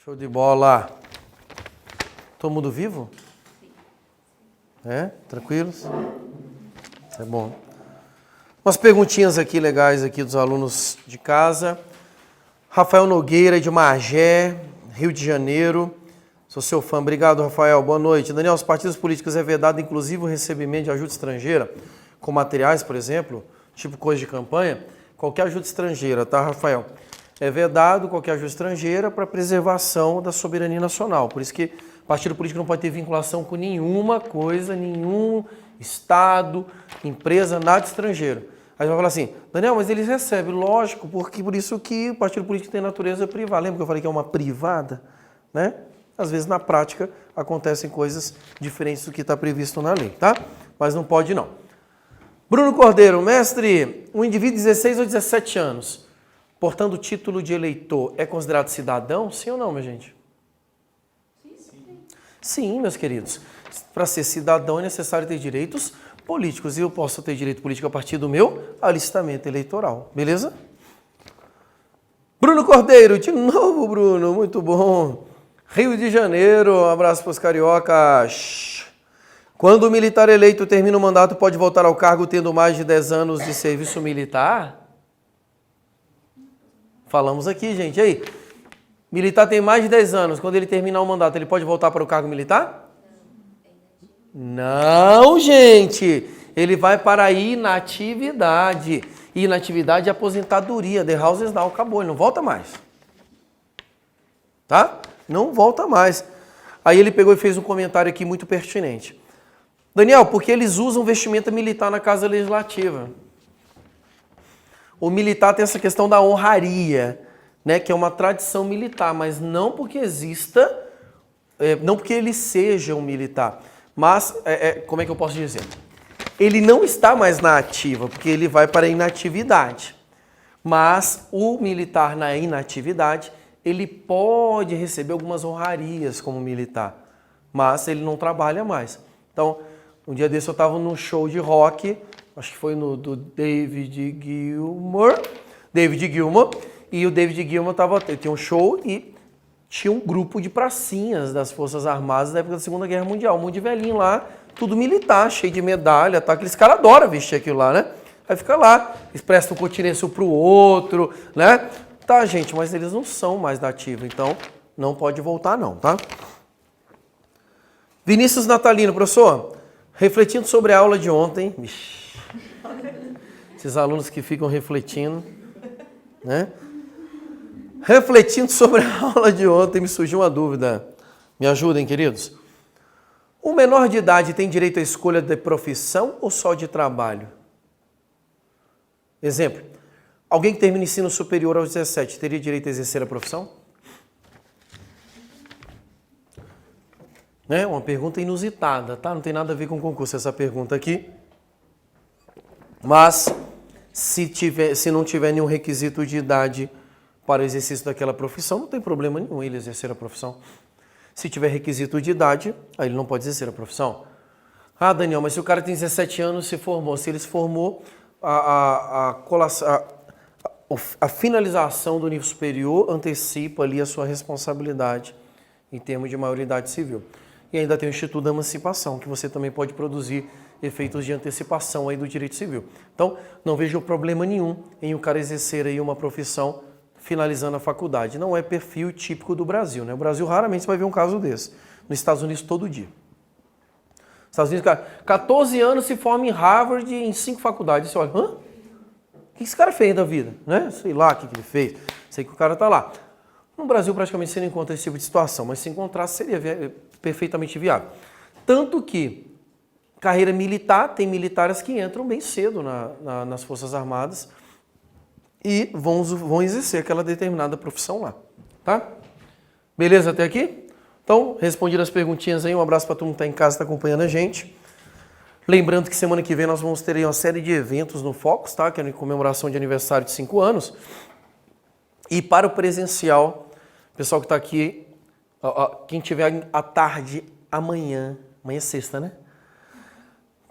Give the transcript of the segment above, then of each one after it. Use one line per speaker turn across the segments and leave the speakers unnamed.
Show de bola. Todo mundo vivo? É? Tranquilos? É bom. Umas perguntinhas aqui legais aqui dos alunos de casa. Rafael Nogueira, de Magé, Rio de Janeiro. Sou seu fã. Obrigado, Rafael. Boa noite. Daniel, os partidos políticos é vedado inclusive o recebimento de ajuda estrangeira, com materiais, por exemplo, tipo coisa de campanha? Qualquer ajuda estrangeira, tá, Rafael? É vedado qualquer ajuda estrangeira para preservação da soberania nacional. Por isso que partido político não pode ter vinculação com nenhuma coisa, nenhum estado, empresa, nada estrangeiro. Aí você vai falar assim, Daniel, mas eles recebem, lógico, porque por isso que o partido político tem natureza privada. Lembra que eu falei que é uma privada? Né? Às vezes, na prática, acontecem coisas diferentes do que está previsto na lei, tá? Mas não pode, não. Bruno Cordeiro, mestre, um indivíduo de 16 ou 17 anos, portando o título de eleitor, é considerado cidadão? Sim ou não, minha gente? Sim, meus queridos. Para ser cidadão é necessário ter direitos políticos. E eu posso ter direito político a partir do meu alistamento eleitoral. Beleza? Bruno Cordeiro, de novo, Bruno. Muito bom. Rio de Janeiro, um abraço para os cariocas. Quando o militar eleito termina o mandato, pode voltar ao cargo tendo mais de 10 anos de serviço militar? Falamos aqui, gente. E aí? Militar tem mais de 10 anos. Quando ele terminar o mandato, ele pode voltar para o cargo militar? Não, gente. Ele vai para a inatividade. Inatividade é aposentadoria. The house is now. Acabou. Ele não volta mais. Tá? Não volta mais. Aí ele pegou e fez um comentário aqui muito pertinente. Daniel, por que eles usam vestimenta militar na Casa Legislativa? O militar tem essa questão da honraria, né, que é uma tradição militar, mas não porque exista, não porque ele seja um militar, mas, como é que eu posso dizer? Ele não está mais na ativa, porque ele vai para a inatividade, mas o militar na inatividade, ele pode receber algumas honrarias como militar, mas ele não trabalha mais. Então, um dia desse eu estava num show de rock, acho que foi do David Gilmour, e o David Gilmour tinha um show e tinha um grupo de pracinhas das Forças Armadas da época da Segunda Guerra Mundial, um monte de velhinho lá, tudo militar, cheio de medalha, tá? Aqueles caras adoram vestir aquilo lá, né? Aí fica lá, eles prestam continência um pro outro, né? Tá, gente, mas eles não são mais da ativa, então não pode voltar não, tá? Vinícius Natalino, professor, refletindo sobre a aula de ontem, esses alunos que ficam refletindo, né? Refletindo sobre a aula de ontem, me surgiu uma dúvida. Me ajudem, queridos. O menor de idade tem direito à escolha de profissão ou só de trabalho? Exemplo, alguém que termina ensino superior aos 17 teria direito a exercer a profissão? É uma pergunta inusitada, tá? Não tem nada a ver com concurso essa pergunta aqui. Mas, se não tiver nenhum requisito de idade para o exercício daquela profissão, não tem problema nenhum ele exercer a profissão. Se tiver requisito de idade, aí ele não pode exercer a profissão. Ah, Daniel, mas se o cara tem 17 anos e se formou, se ele se formou, a finalização do nível superior antecipa ali a sua responsabilidade em termos de maioridade civil. E ainda tem o Instituto da Emancipação, que você também pode produzir efeitos de antecipação aí do direito civil. Então, não vejo problema nenhum em o cara exercer aí uma profissão finalizando a faculdade. Não é perfil típico do Brasil, né? O Brasil raramente você vai ver um caso desse. Nos Estados Unidos, todo dia. Nos Estados Unidos, cara, 14 anos se forma em Harvard em 5 faculdades. Você olha, hã? O que esse cara fez da vida? Né? Sei lá o que ele fez. Sei que o cara está lá. No Brasil, praticamente, você não encontra esse tipo de situação, mas se encontrasse, seria perfeitamente viável. Tanto que carreira militar, tem militares que entram bem cedo nas Forças Armadas e vão exercer aquela determinada profissão lá, tá? Beleza até aqui? Então, respondi as perguntinhas aí, um abraço para todo mundo que está em casa, está acompanhando a gente. Lembrando que semana que vem nós vamos ter aí uma série de eventos no Focus, tá? Que é a comemoração de aniversário de 5 anos. E para o presencial, pessoal que está aqui, quem tiver à tarde, amanhã é sexta, né?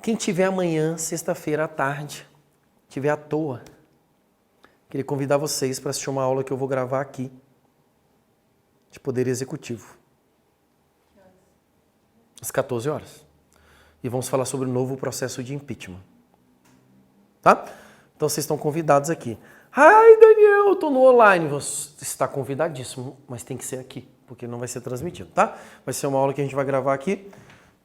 Quem tiver amanhã, sexta-feira à tarde, tiver à toa, queria convidar vocês para assistir uma aula que eu vou gravar aqui. de poder executivo. Às 14 horas. E vamos falar sobre o novo processo de impeachment. Tá? Então vocês estão convidados aqui. Ai, Daniel, eu tô no online. Você está convidadíssimo, mas tem que ser aqui, porque não vai ser transmitido, tá? Vai ser uma aula que a gente vai gravar aqui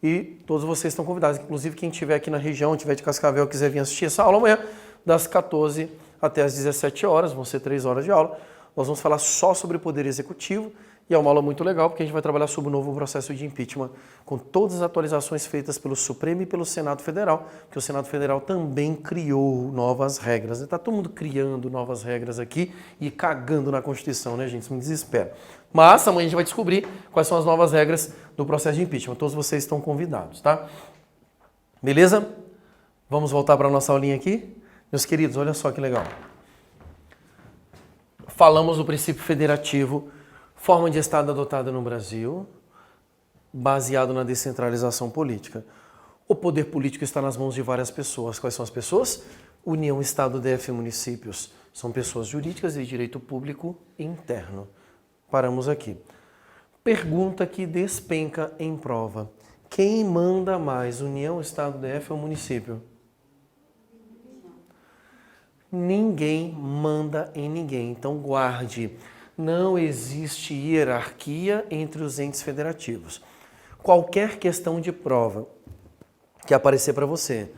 e todos vocês estão convidados. Inclusive quem estiver aqui na região, estiver de Cascavel, quiser vir assistir essa aula amanhã, das 14 até as 17 horas, vão ser 3 horas de aula. Nós vamos falar só sobre o poder executivo e é uma aula muito legal porque a gente vai trabalhar sobre o novo processo de impeachment com todas as atualizações feitas pelo Supremo e pelo Senado Federal, porque o Senado Federal também criou novas regras. Está todo mundo criando novas regras aqui e cagando na Constituição, né, gente? Isso me desespera. Mas amanhã a gente vai descobrir quais são as novas regras do processo de impeachment. Todos vocês estão convidados, tá? Beleza? Vamos voltar para a nossa aulinha aqui? Meus queridos, olha só que legal. Falamos do princípio federativo, forma de Estado adotada no Brasil, baseado na descentralização política. O poder político está nas mãos de várias pessoas. Quais são as pessoas? União, Estado, DF e municípios. São pessoas jurídicas de direito público interno. Paramos aqui. Pergunta que despenca em prova. Quem manda mais, União, Estado, DF ou município? Ninguém manda em ninguém. Então guarde, não existe hierarquia entre os entes federativos. Qualquer questão de prova que aparecer para você,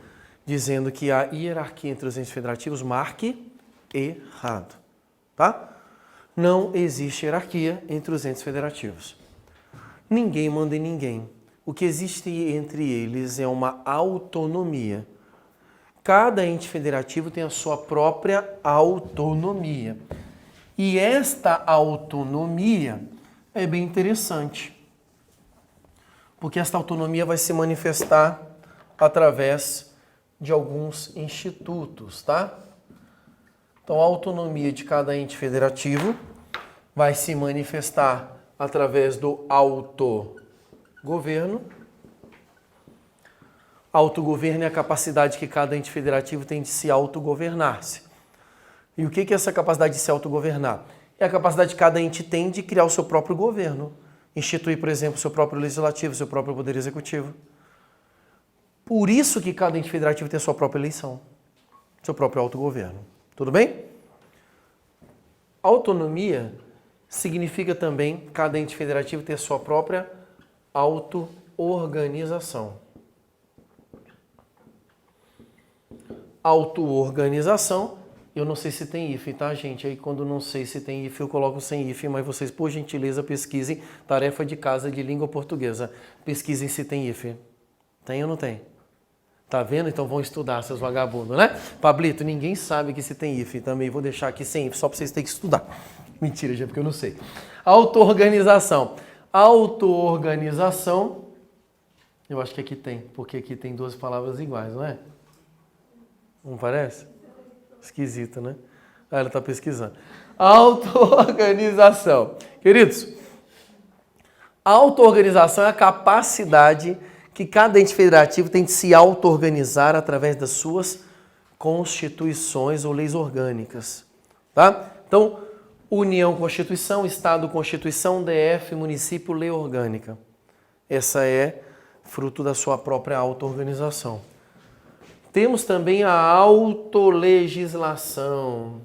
dizendo que há hierarquia entre os entes federativos, marque errado, tá? Não existe hierarquia entre os entes federativos. Ninguém manda em ninguém. O que existe entre eles é uma autonomia. Cada ente federativo tem a sua própria autonomia. E esta autonomia é bem interessante, porque esta autonomia vai se manifestar através de alguns institutos, tá? Então, a autonomia de cada ente federativo vai se manifestar através do autogoverno. Autogoverno é a capacidade que cada ente federativo tem de se autogovernar-se. E o que é essa capacidade de se autogovernar? É a capacidade que cada ente tem de criar o seu próprio governo. Instituir, por exemplo, o seu próprio legislativo, o seu próprio poder executivo. Por isso que cada ente federativo tem a sua própria eleição, seu próprio autogoverno. Tudo bem? Autonomia significa também cada ente federativo ter a sua própria auto-organização. Auto-organização, eu não sei se tem hífen, tá, gente? Aí quando não sei se tem hífen, eu coloco sem hífen, mas vocês, por gentileza, pesquisem tarefa de casa de língua portuguesa. Pesquisem se tem hífen. Tem ou não tem? Tá vendo? Então vão estudar, seus vagabundos, né? Pablito, ninguém sabe que se tem hífen também. Vou deixar aqui sem hífen, só para vocês terem que estudar. Mentira, já porque eu não sei. Auto-organização. Auto-organização, eu acho que aqui tem, porque aqui tem 12 palavras iguais, não é? Não parece? Esquisito, né? Ah, ela está pesquisando. Auto-organização. Queridos, auto-organização é a capacidade que cada ente federativo tem de se auto-organizar através das suas constituições ou leis orgânicas. Tá? Então, União, Constituição, Estado, Constituição, DF, município, lei orgânica. Essa é fruto da sua própria auto-organização. Temos também a autolegislação.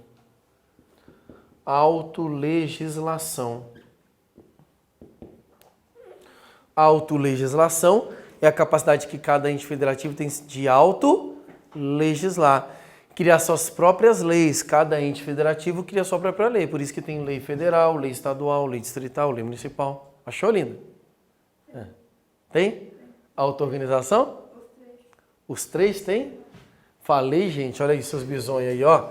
Autolegislação. Autolegislação é a capacidade que cada ente federativo tem de autolegislar. Criar suas próprias leis. Cada ente federativo cria sua própria lei. Por isso que tem lei federal, lei estadual, lei distrital, lei municipal. Achou, lindo? É. Tem? Auto-organização? Os três tem? Falei, gente, olha aí seus bisonhos aí, ó.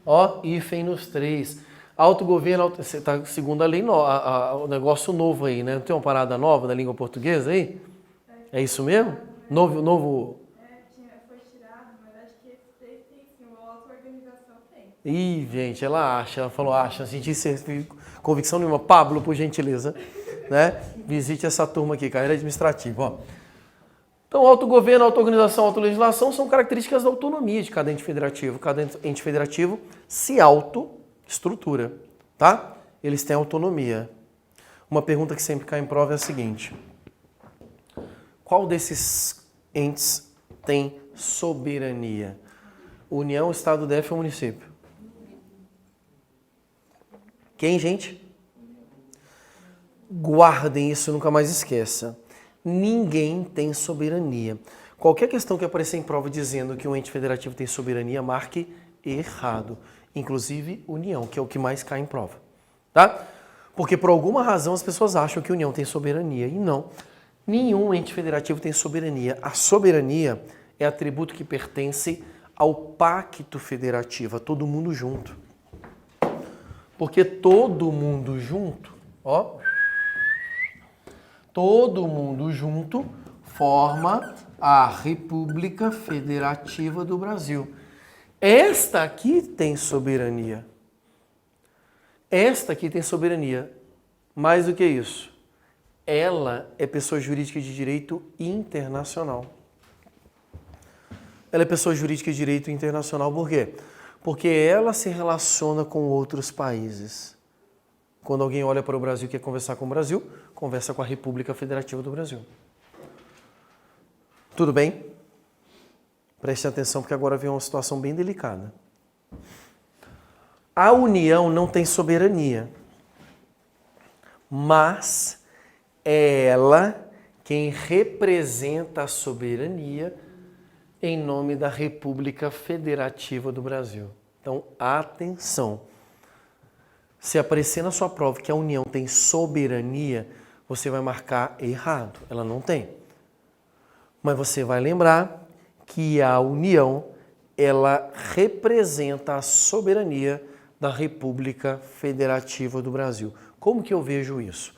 Ó, hífen nos três. Autogoverno, você tá segundo a lei, o negócio novo aí, né? Não tem uma parada nova da língua portuguesa aí? É isso mesmo? Novo...
foi tirado, mas acho que esse tem sim, a auto-organização tem.
Ih, gente, ela falou, acha, senti convicção nenhuma. Pablo, por gentileza, né? Visite essa turma aqui, carreira administrativa, ó. Então, autogoverno, auto-organização, autolegislação são características da autonomia de cada ente federativo. Cada ente federativo se autoestrutura, tá? Eles têm autonomia. Uma pergunta que sempre cai em prova é a seguinte: qual desses entes tem soberania? União, Estado, DF ou município? Quem, gente? Guardem isso, nunca mais esqueça. Ninguém tem soberania. Qualquer questão que aparecer em prova dizendo que um ente federativo tem soberania, marque errado. Inclusive União, que é o que mais cai em prova. Tá? Porque por alguma razão as pessoas acham que União tem soberania. E não. Nenhum ente federativo tem soberania. A soberania é atributo que pertence ao pacto federativo, a todo mundo junto. Porque todo mundo junto, ó, todo mundo junto forma a República Federativa do Brasil. Esta aqui tem soberania. Esta aqui tem soberania. Mais do que isso, ela é pessoa jurídica de direito internacional. Ela é pessoa jurídica de direito internacional por quê? Porque ela se relaciona com outros países. Quando alguém olha para o Brasil e quer conversar com o Brasil, conversa com a República Federativa do Brasil. Tudo bem? Preste atenção porque agora vem uma situação bem delicada. A União não tem soberania, mas é ela quem representa a soberania em nome da República Federativa do Brasil. Então, atenção. Se aparecer na sua prova que a União tem soberania, você vai marcar errado. Ela não tem. Mas você vai lembrar que a União, ela representa a soberania da República Federativa do Brasil. Como que eu vejo isso?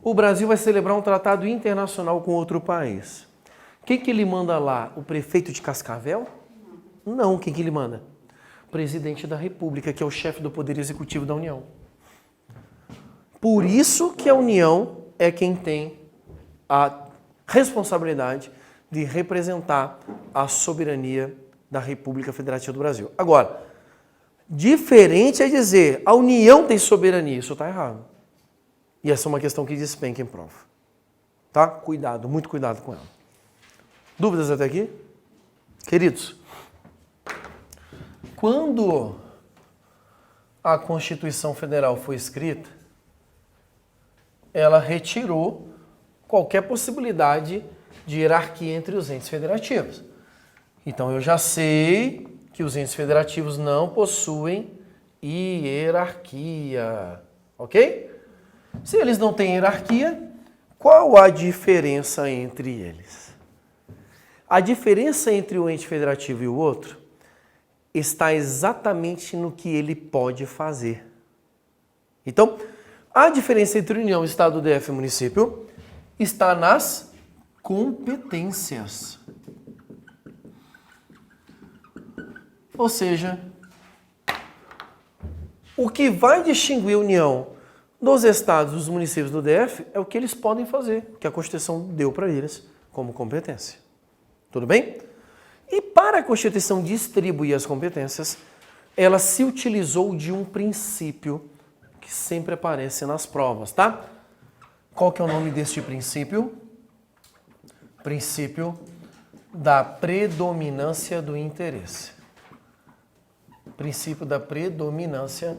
O Brasil vai celebrar um tratado internacional com outro país. Quem que ele manda lá? O prefeito de Cascavel? Não, quem que ele manda? O presidente da República, que é o chefe do Poder Executivo da União. Por isso que a União é quem tem a responsabilidade de representar a soberania da República Federativa do Brasil. Agora, diferente é dizer a União tem soberania, isso está errado. E essa é uma questão que despenca em prova. Tá? Cuidado, muito cuidado com ela. Dúvidas até aqui? Queridos, quando a Constituição Federal foi escrita, ela retirou qualquer possibilidade de hierarquia entre os entes federativos. Então eu já sei que os entes federativos não possuem hierarquia, ok? Se eles não têm hierarquia, qual a diferença entre eles? A diferença entre o ente federativo e o outro está exatamente no que ele pode fazer. Então, a diferença entre União, Estado, DF e município está nas competências. Ou seja, o que vai distinguir a União dos estados, dos municípios do DF é o que eles podem fazer, que a Constituição deu para eles como competência. Tudo bem? E para a Constituição distribuir as competências, ela se utilizou de um princípio que sempre aparece nas provas, tá? Qual que é o nome deste princípio? Princípio da predominância do interesse. Princípio da predominância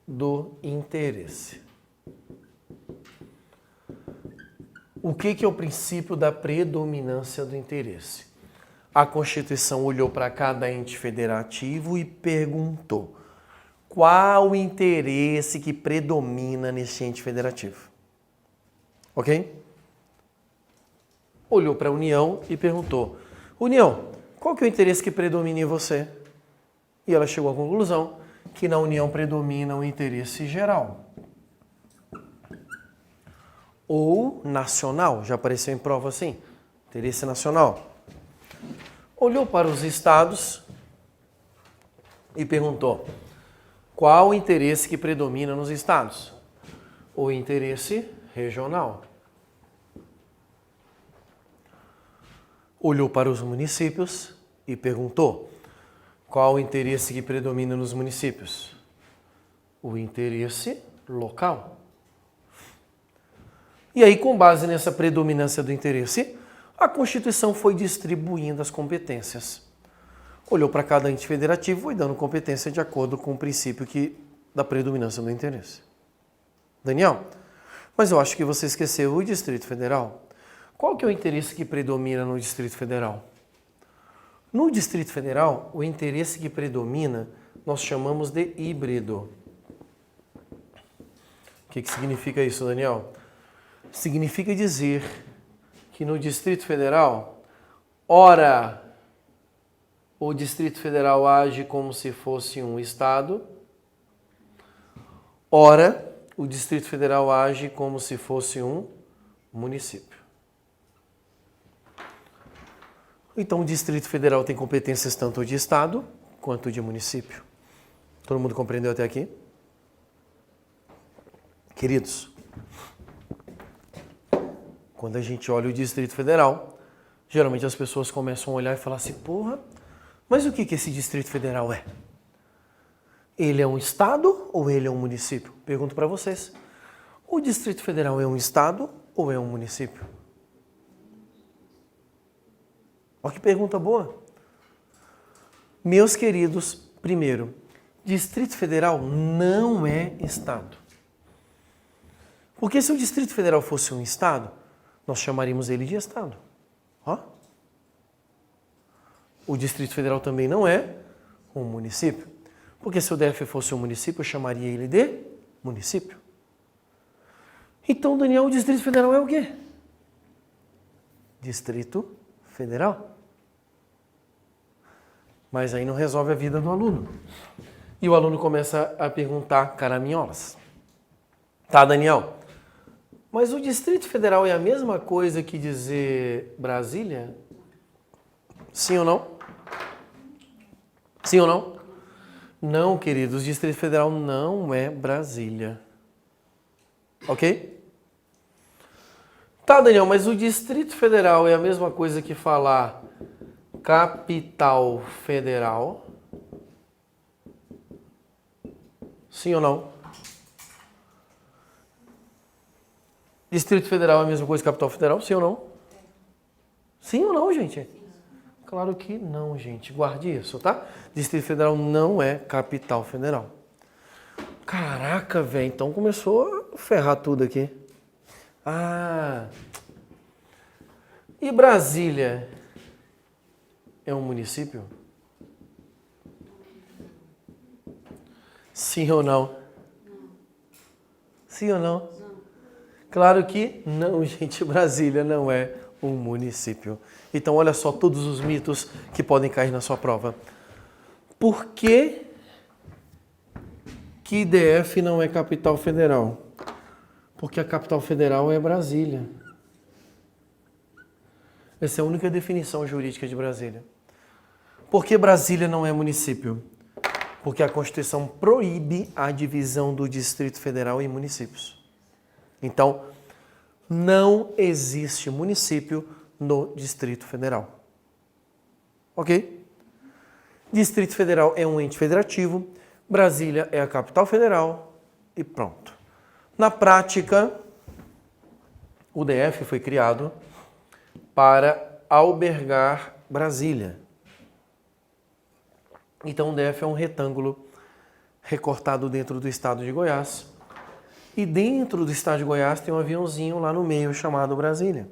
do interesse. O que é o princípio da predominância do interesse? A Constituição olhou para cada ente federativo e perguntou: qual o interesse que predomina neste ente federativo? Ok? Olhou para a União e perguntou: União, qual que é o interesse que predomina em você? E ela chegou à conclusão que na União predomina o interesse geral. Ou nacional, já apareceu em prova assim, interesse nacional. Olhou para os estados e perguntou: qual o interesse que predomina nos estados? O interesse regional. Olhou para os municípios e perguntou: qual o interesse que predomina nos municípios? O interesse local. E aí, com base nessa predominância do interesse, a Constituição foi distribuindo as competências. Olhou para cada ente federativo e dando competência de acordo com o princípio da predominância do interesse. Daniel, mas eu acho que você esqueceu o Distrito Federal. Qual que é o interesse que predomina no Distrito Federal? No Distrito Federal, o interesse que predomina nós chamamos de híbrido. O que significa isso, Daniel? Significa dizer que no Distrito Federal, ora, o Distrito Federal age como se fosse um Estado, ora, o Distrito Federal age como se fosse um município. Então, o Distrito Federal tem competências tanto de Estado quanto de município. Todo mundo compreendeu até aqui? Queridos, quando a gente olha o Distrito Federal, geralmente as pessoas começam a olhar e falar assim, porra, mas o que esse Distrito Federal é? Ele é um Estado ou ele é um município? Pergunto para vocês. O Distrito Federal é um Estado ou é um município? Olha que pergunta boa. Meus queridos, primeiro, Distrito Federal não é Estado. Porque se o Distrito Federal fosse um Estado, nós chamaríamos ele de Estado. Ó. O Distrito Federal também não é um município. Porque se o DF fosse um município, eu chamaria ele de município. Então, Daniel, o Distrito Federal é o quê? Distrito Federal. Mas aí não resolve a vida do aluno. E o aluno começa a perguntar caraminholas. Tá, Daniel, mas o Distrito Federal é a mesma coisa que dizer Brasília? Sim ou não? Sim ou não? Não, queridos, o Distrito Federal não é Brasília. Ok? Tá, Daniel, mas o Distrito Federal é a mesma coisa que falar capital federal? Sim ou não? Distrito Federal é a mesma coisa que capital federal? Sim ou não? Sim ou não, gente? Claro que não, gente. Guarde isso, tá? Distrito Federal não é capital federal. Caraca, velho. Então começou a ferrar tudo aqui. Ah. E Brasília é um município? Sim ou não? Sim ou não? Claro que não, gente. Brasília não é um município. Então, olha só todos os mitos que podem cair na sua prova. Por que DF não é capital federal? Porque a capital federal é Brasília. Essa é a única definição jurídica de Brasília. Por que Brasília não é município? Porque a Constituição proíbe a divisão do Distrito Federal em municípios. Então, não existe município no Distrito Federal. Ok? Distrito Federal é um ente federativo, Brasília é a capital federal e pronto. Na prática, o DF foi criado para albergar Brasília. Então, o DF é um retângulo recortado dentro do estado de Goiás. E dentro do estado de Goiás tem um aviãozinho lá no meio chamado Brasília.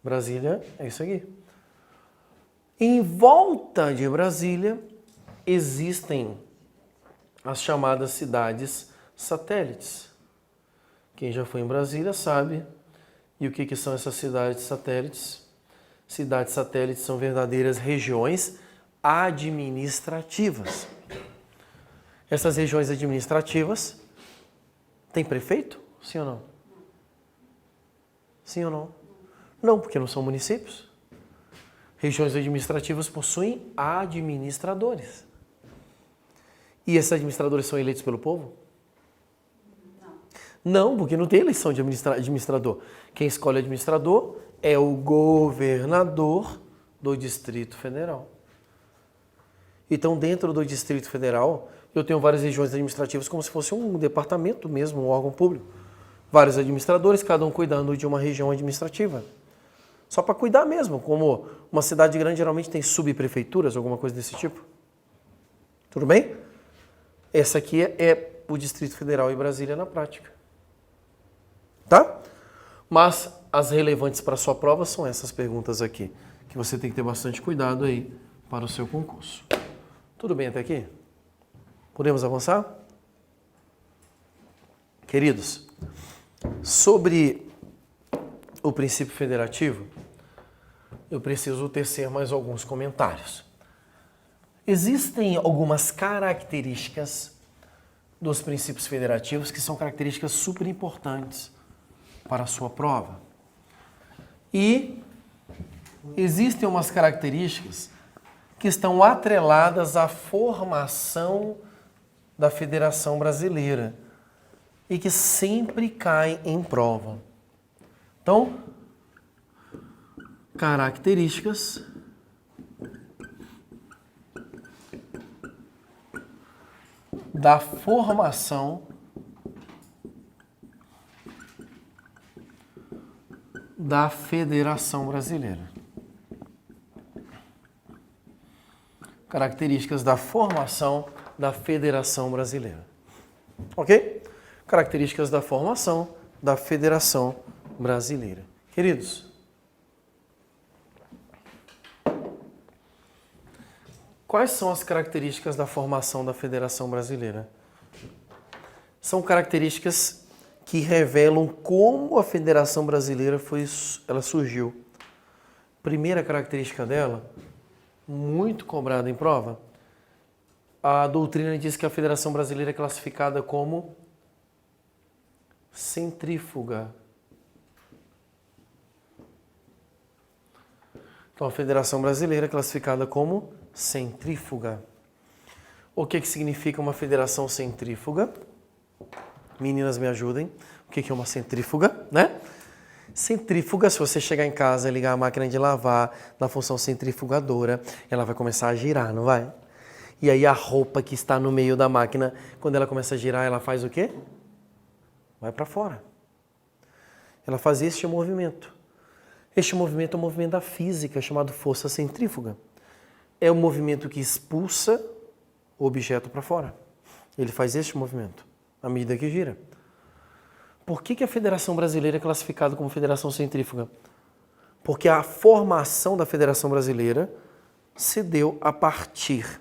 Brasília é isso aqui. Em volta de Brasília existem as chamadas cidades satélites. Quem já foi em Brasília sabe. E o que são essas cidades satélites? Cidades satélites são verdadeiras regiões administrativas. Essas regiões administrativas têm prefeito? Sim ou não? Sim ou não? Não, porque não são municípios. Regiões administrativas possuem administradores. E esses administradores são eleitos pelo povo? Não, porque não tem eleição de administrador. Quem escolhe administrador é o governador do Distrito Federal. Então, dentro do Distrito Federal, eu tenho várias regiões administrativas como se fosse um departamento mesmo, um órgão público. Vários administradores, cada um cuidando de uma região administrativa. Só para cuidar mesmo, como uma cidade grande geralmente tem subprefeituras, alguma coisa desse tipo. Tudo bem? Essa aqui é o Distrito Federal e Brasília na prática. Tá? Mas as relevantes para a sua prova são essas perguntas aqui, que você tem que ter bastante cuidado aí para o seu concurso. Tudo bem até aqui? Podemos avançar? Queridos, sobre o princípio federativo, eu preciso tecer mais alguns comentários. Existem algumas características dos princípios federativos que são características super importantes para a sua prova. E existem umas características que estão atreladas à formação da Federação Brasileira e que sempre caem em prova. Então, características da formação da Federação Brasileira. Características da formação da Federação Brasileira. Ok? Características da formação da Federação Brasileira. Queridos, quais são as características da formação da Federação Brasileira? São características que revelam como a Federação Brasileira ela surgiu. Primeira característica dela, muito cobrada em prova, a doutrina diz que a Federação Brasileira é classificada como centrífuga. Então, a Federação Brasileira é classificada como centrífuga. O que significa uma federação centrífuga? Meninas, me ajudem. O que é uma centrífuga, né? Centrífuga, se você chegar em casa e ligar a máquina de lavar na função centrifugadora, ela vai começar a girar, não vai? E aí a roupa que está no meio da máquina, quando ela começa a girar, ela faz o quê? Vai para fora. Ela faz este movimento. Este movimento é um movimento da física, chamado força centrífuga. É o movimento que expulsa o objeto para fora. Ele faz este movimento, à medida que gira. Por que a Federação Brasileira é classificada como Federação Centrífuga? Porque a formação da Federação Brasileira se deu a partir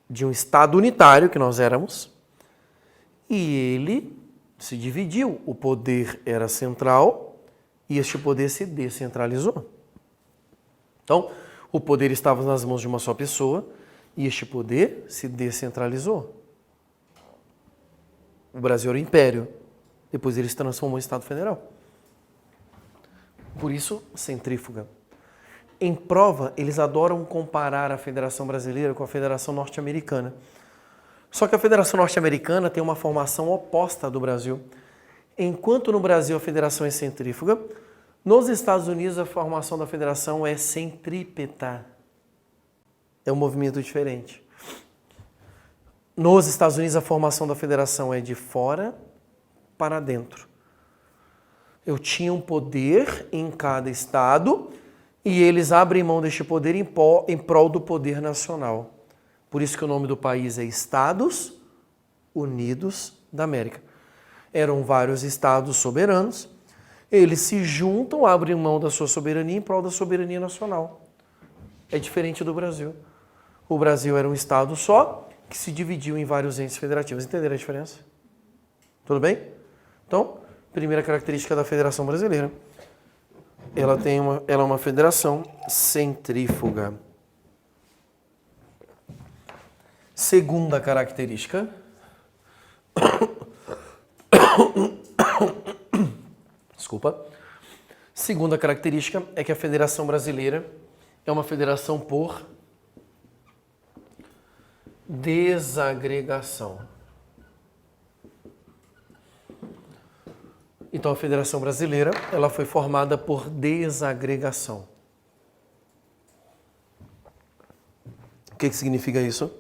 de um Estado unitário, que nós éramos, e ele se dividiu. O poder era central e este poder se descentralizou. Então, o poder estava nas mãos de uma só pessoa e este poder se descentralizou. O Brasil era o império. Depois ele se transformou em Estado Federal. Por isso, centrífuga. Em prova, eles adoram comparar a Federação Brasileira com a Federação Norte-Americana. Só que a Federação Norte-Americana tem uma formação oposta do Brasil. Enquanto no Brasil a federação é centrífuga, nos Estados Unidos a formação da federação é centrípeta. É um movimento diferente. Nos Estados Unidos a formação da federação é de fora para dentro. Eu tinha um poder em cada estado e eles abrem mão deste poder em prol do poder nacional. Por isso que o nome do país é Estados Unidos da América. Eram vários estados soberanos, eles se juntam, abrem mão da sua soberania em prol da soberania nacional. É diferente do Brasil. O Brasil era um estado só, que se dividiu em vários entes federativos. Entenderam a diferença? Tudo bem? Então, primeira característica da Federação Brasileira. Ela é uma federação centrífuga. Segunda característica. Desculpa. Segunda característica é que a Federação Brasileira é uma federação por desagregação. Então, a Federação Brasileira, ela foi formada por desagregação. O que significa isso?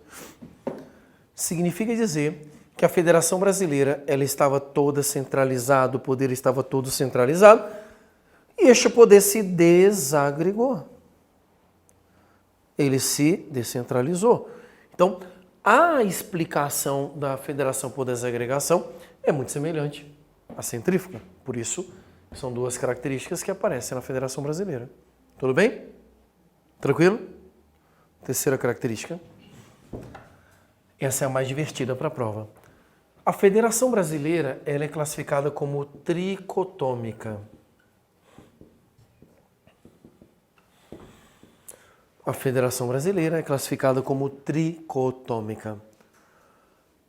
significa dizer que a Federação Brasileira ela estava toda centralizada, o poder estava todo centralizado, e este poder se desagregou. Ele se descentralizou. Então, a explicação da federação por desagregação é muito semelhante à centrífuga. Por isso, são duas características que aparecem na Federação Brasileira. Tudo bem? Tranquilo? Terceira característica. Essa é a mais divertida para a prova. A Federação Brasileira ela é classificada como tricotômica. A Federação Brasileira é classificada como tricotômica.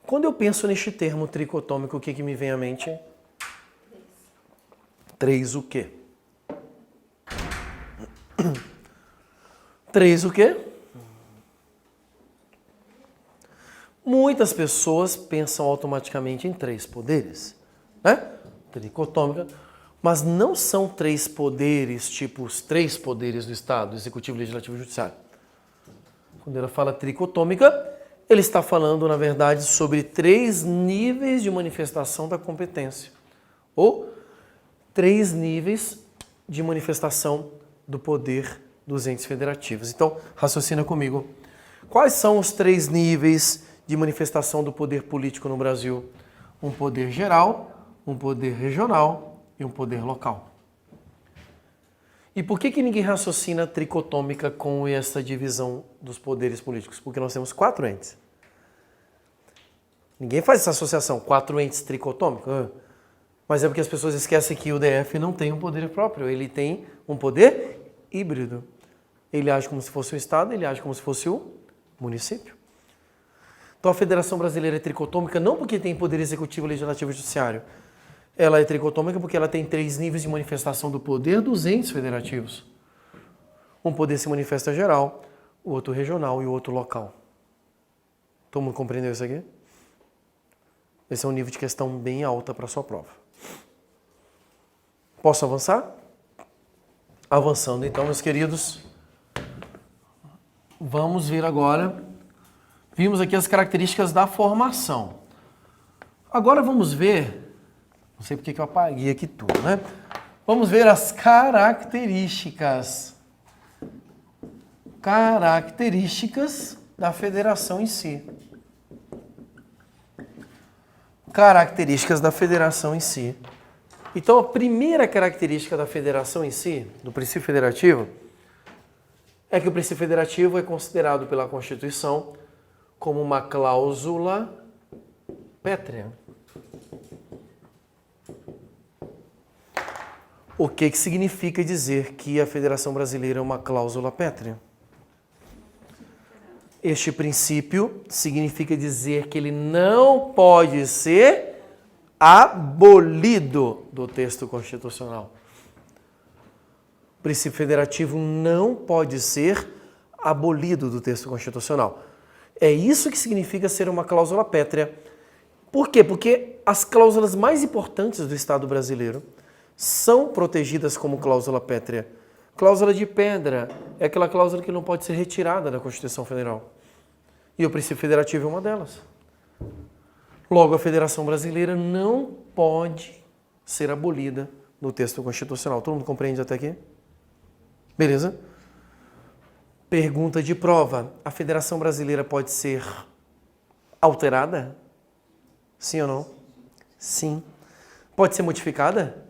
Quando eu penso neste termo tricotômico, o que me vem à mente? Três o quê? Três o quê? Muitas pessoas pensam automaticamente em três poderes, né? Tricotômica, mas não são três poderes, tipo os três poderes do Estado, Executivo, Legislativo e Judiciário. Quando ela fala tricotômica, ele está falando, na verdade, sobre três níveis de manifestação da competência, ou três níveis de manifestação do poder dos entes federativos. Então, raciocina comigo. Quais são os três níveis de manifestação do poder político no Brasil? Um poder geral, um poder regional e um poder local. E por que ninguém raciocina tricotômica com essa divisão dos poderes políticos? Porque nós temos quatro entes. Ninguém faz essa associação, quatro entes tricotômicos. Mas é porque as pessoas esquecem que o DF não tem um poder próprio, ele tem um poder híbrido. Ele age como se fosse o Estado, ele age como se fosse o município. Então a Federação Brasileira é tricotômica não porque tem poder executivo, legislativo e judiciário. Ela é tricotômica porque ela tem três níveis de manifestação do poder dos entes federativos. Um poder se manifesta geral, o outro regional e o outro local. Todo mundo compreendeu isso aqui? Esse é um nível de questão bem alta para a sua prova. Posso avançar? Avançando então, meus queridos. Vamos ver agora. Vimos aqui as características da formação. Agora vamos ver. Não sei porque que eu apaguei aqui tudo, né? Vamos ver as características. Características da federação em si. Características da federação em si. Então, a primeira característica da federação em si, do princípio federativo, é que o princípio federativo é considerado pela Constituição como uma cláusula pétrea. O que significa dizer que a Federação Brasileira é uma cláusula pétrea? Este princípio significa dizer que ele não pode ser abolido do texto constitucional. O princípio federativo não pode ser abolido do texto constitucional. É isso que significa ser uma cláusula pétrea. Por quê? Porque as cláusulas mais importantes do Estado brasileiro são protegidas como cláusula pétrea. Cláusula de pedra é aquela cláusula que não pode ser retirada da Constituição Federal. E o princípio federativo é uma delas. Logo, a Federação Brasileira não pode ser abolida no texto constitucional. Todo mundo compreende até aqui? Beleza? Pergunta de prova. A Federação Brasileira pode ser alterada? Sim ou não? Sim. Pode ser modificada?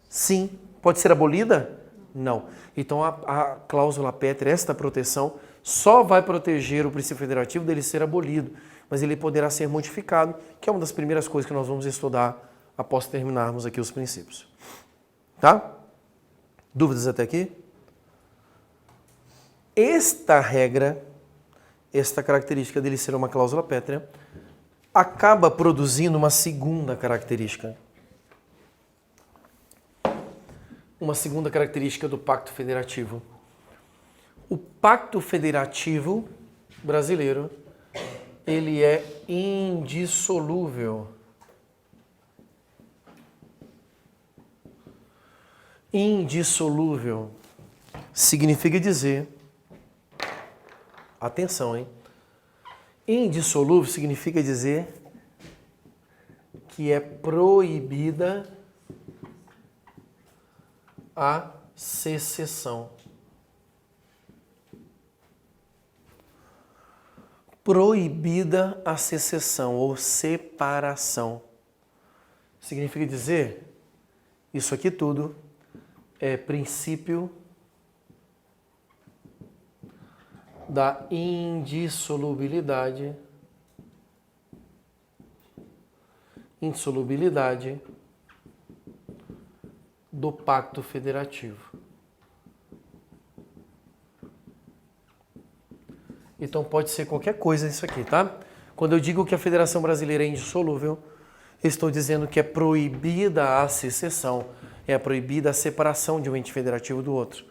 Sim. Pode ser abolida? Não. Então, a cláusula pétrea, esta proteção, só vai proteger o princípio federativo dele ser abolido, mas ele poderá ser modificado, que é uma das primeiras coisas que nós vamos estudar após terminarmos aqui os princípios. Tá? Dúvidas até aqui? Esta regra, esta característica dele ser uma cláusula pétrea, acaba produzindo uma segunda característica. Uma segunda característica do Pacto Federativo. O Pacto Federativo brasileiro, ele é indissolúvel. Indissolúvel significa dizer, atenção, hein? Indissolúvel significa dizer que é proibida a secessão. Proibida a secessão ou separação. Significa dizer, isso aqui tudo é princípio da indissolubilidade do Pacto Federativo. Então pode ser qualquer coisa isso aqui, tá? Quando eu digo que a Federação Brasileira é indissolúvel, estou dizendo que é proibida a secessão, é proibida a separação de um ente federativo do outro.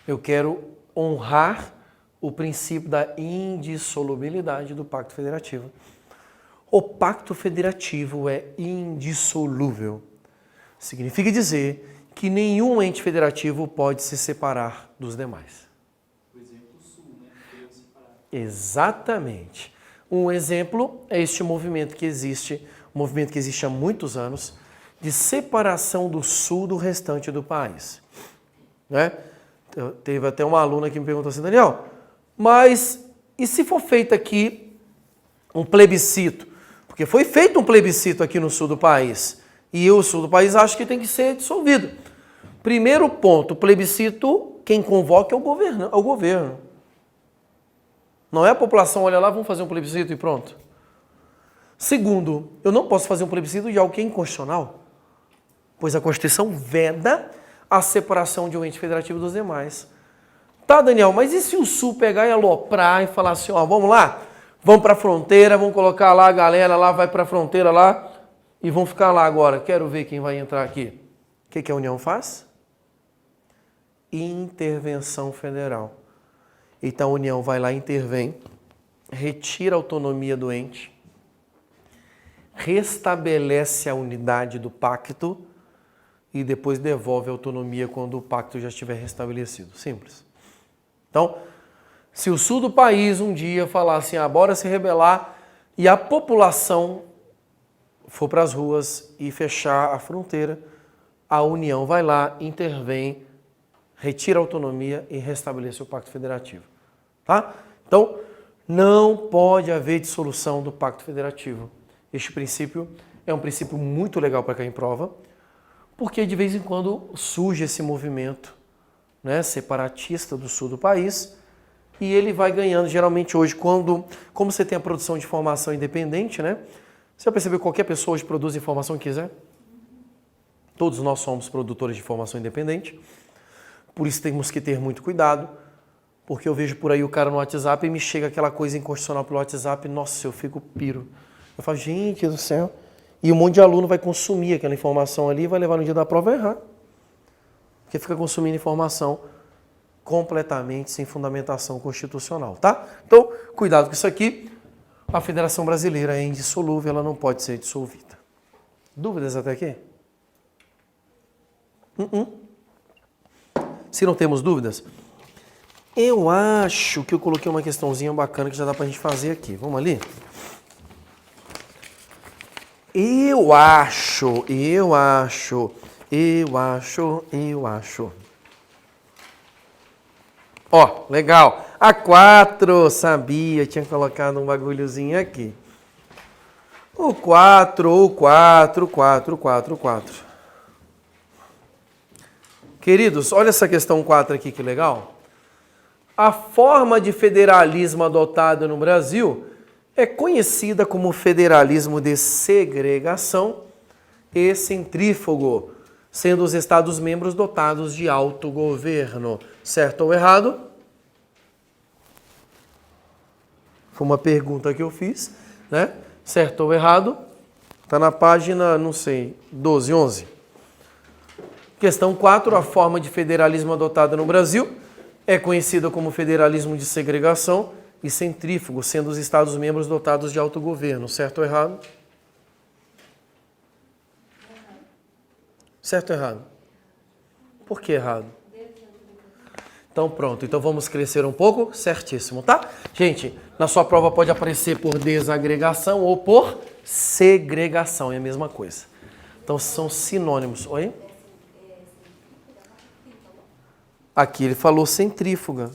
Eu quero honrar o princípio da indissolubilidade do Pacto Federativo. O Pacto Federativo é indissolúvel. Significa dizer que nenhum ente federativo pode se separar dos demais.
O exemplo Sul, né?
Exatamente. Um exemplo é este movimento que existe, um movimento que existe há muitos anos, de separação do Sul do restante do país. Né? Teve até uma aluna que me perguntou assim, Daniel, mas e se for feito aqui um plebiscito? Porque foi feito um plebiscito aqui no sul do país. E o sul do país acha que tem que ser dissolvido. Primeiro ponto, o plebiscito, quem convoca é o governo. Não é a população, olha lá, vamos fazer um plebiscito e pronto. Segundo, eu não posso fazer um plebiscito de algo que é inconstitucional, pois a Constituição veda a separação de um ente federativo dos demais. Tá, Daniel, mas e se o Sul pegar e aloprar e falar assim, ó, vamos lá, vamos para a fronteira, vamos colocar lá a galera lá, vai para a fronteira lá e vão ficar lá agora, quero ver quem vai entrar aqui. O que a União faz? Intervenção federal. Então a União vai lá, intervém, retira a autonomia do ente, restabelece a unidade do pacto e depois devolve a autonomia quando o pacto já estiver restabelecido. Simples. Então, se o sul do país um dia falar assim, bora se rebelar, e a população for para as ruas e fechar a fronteira, a União vai lá, intervém, retira a autonomia e restabelece o Pacto Federativo. Tá? Então, não pode haver dissolução do Pacto Federativo. Este princípio é um princípio muito legal para cair em prova, porque de vez em quando surge esse movimento, né, separatista do sul do país, e ele vai ganhando, geralmente hoje, como você tem a produção de informação independente, né? Você já percebeu que qualquer pessoa hoje produz a informação que quiser? Todos nós somos produtores de informação independente, por isso temos que ter muito cuidado, porque eu vejo por aí o cara no WhatsApp e me chega aquela coisa inconstitucional pelo WhatsApp, nossa, eu fico piro. Eu falo, gente do céu, e um monte de aluno vai consumir aquela informação ali e vai levar no dia da prova a errar. Porque fica consumindo informação completamente sem fundamentação constitucional, tá? Então, cuidado com isso aqui. A Federação Brasileira é indissolúvel, ela não pode ser dissolvida. Dúvidas até aqui? Se não temos dúvidas, eu acho que eu coloquei uma questãozinha bacana que já dá pra gente fazer aqui. Vamos ali? Eu acho. Ó, legal. A 4, sabia, tinha colocado um bagulhozinho aqui. O 4. Queridos, olha essa questão 4 aqui, que legal. A forma de federalismo adotada no Brasil é conhecida como federalismo de segregação e centrífugo, sendo os Estados-membros dotados de autogoverno. Certo ou errado? Foi uma pergunta que eu fiz, né? Certo ou errado? Está na página, não sei, 12, 11. Questão 4, a forma de federalismo adotada no Brasil é conhecida como federalismo de segregação e centrífugo, sendo os Estados-membros dotados de autogoverno. Certo ou errado? Certo ou errado? Por que errado? Então pronto, então vamos crescer um pouco? Certíssimo, tá? Gente, na sua prova pode aparecer por desagregação ou por segregação, é a mesma coisa. Então são sinônimos. Oi? Aqui ele falou centrífuga.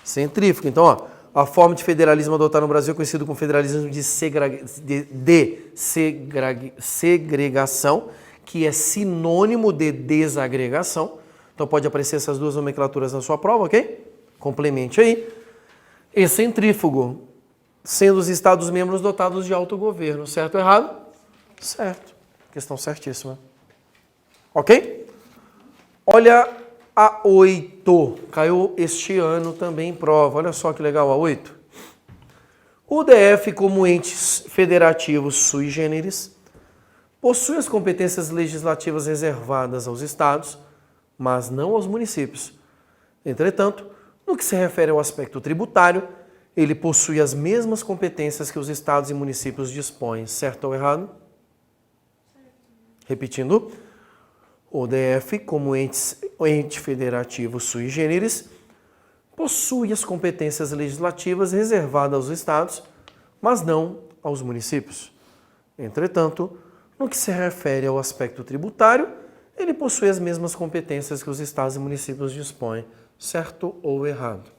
Centrífuga. Então, ó, a forma de federalismo adotada no Brasil é conhecido como federalismo de segregação, que é sinônimo de desagregação. Então pode aparecer essas duas nomenclaturas na sua prova, ok? Complemente aí. E centrífugo, sendo os Estados-membros dotados de autogoverno. Certo ou errado? Certo. Questão certíssima. Ok? Olha a 8. Caiu este ano também em prova. Olha só que legal a 8. O DF, como ente federativo sui generis, possui as competências legislativas reservadas aos estados, mas não aos municípios. Entretanto, no que se refere ao aspecto tributário, ele possui as mesmas competências que os estados e municípios dispõem. Certo ou errado? Repetindo, o DF, como ente federativo sui generis, possui as competências legislativas reservadas aos estados, mas não aos municípios. Entretanto, no que se refere ao aspecto tributário, ele possui as mesmas competências que os estados e municípios dispõem. Certo ou errado?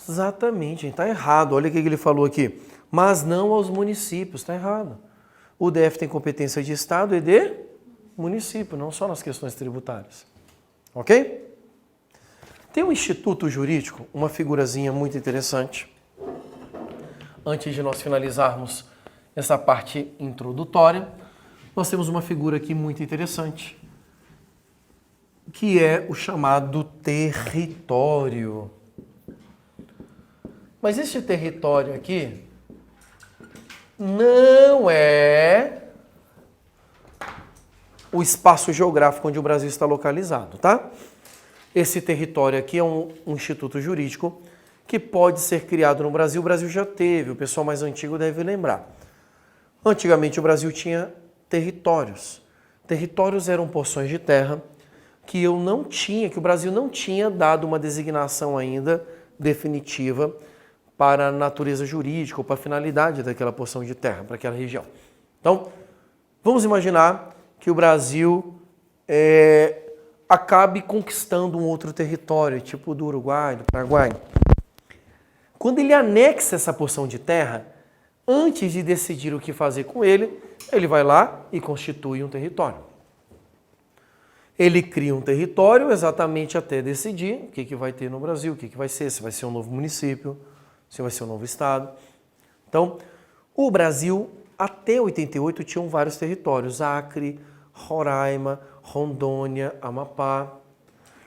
Exatamente, está errado. Olha o que ele falou aqui. Mas não aos municípios, está errado. O DF tem competência de estado e de município, não só nas questões tributárias. Ok? Tem um instituto jurídico, uma figurazinha muito interessante. Antes de nós finalizarmos essa parte introdutória, nós temos uma figura aqui muito interessante, que é o chamado território. Mas este território aqui não é o espaço geográfico onde o Brasil está localizado, tá? Esse território aqui é um instituto jurídico que pode ser criado no Brasil. O Brasil já teve, o pessoal mais antigo deve lembrar. Antigamente o Brasil tinha territórios. Territórios eram porções de terra que o Brasil não tinha dado uma designação ainda definitiva para a natureza jurídica ou para a finalidade daquela porção de terra, para aquela região. Então, vamos imaginar que o Brasil acabe conquistando um outro território, tipo do Uruguai, do Paraguai. Quando ele anexa essa porção de terra, antes de decidir o que fazer com ele, ele vai lá e constitui um território. Ele cria um território exatamente até decidir o que vai ter no Brasil, o que vai ser, se vai ser um novo município, se vai ser um novo estado. Então, o Brasil, até 88, tinha vários territórios. Acre, Roraima, Rondônia, Amapá,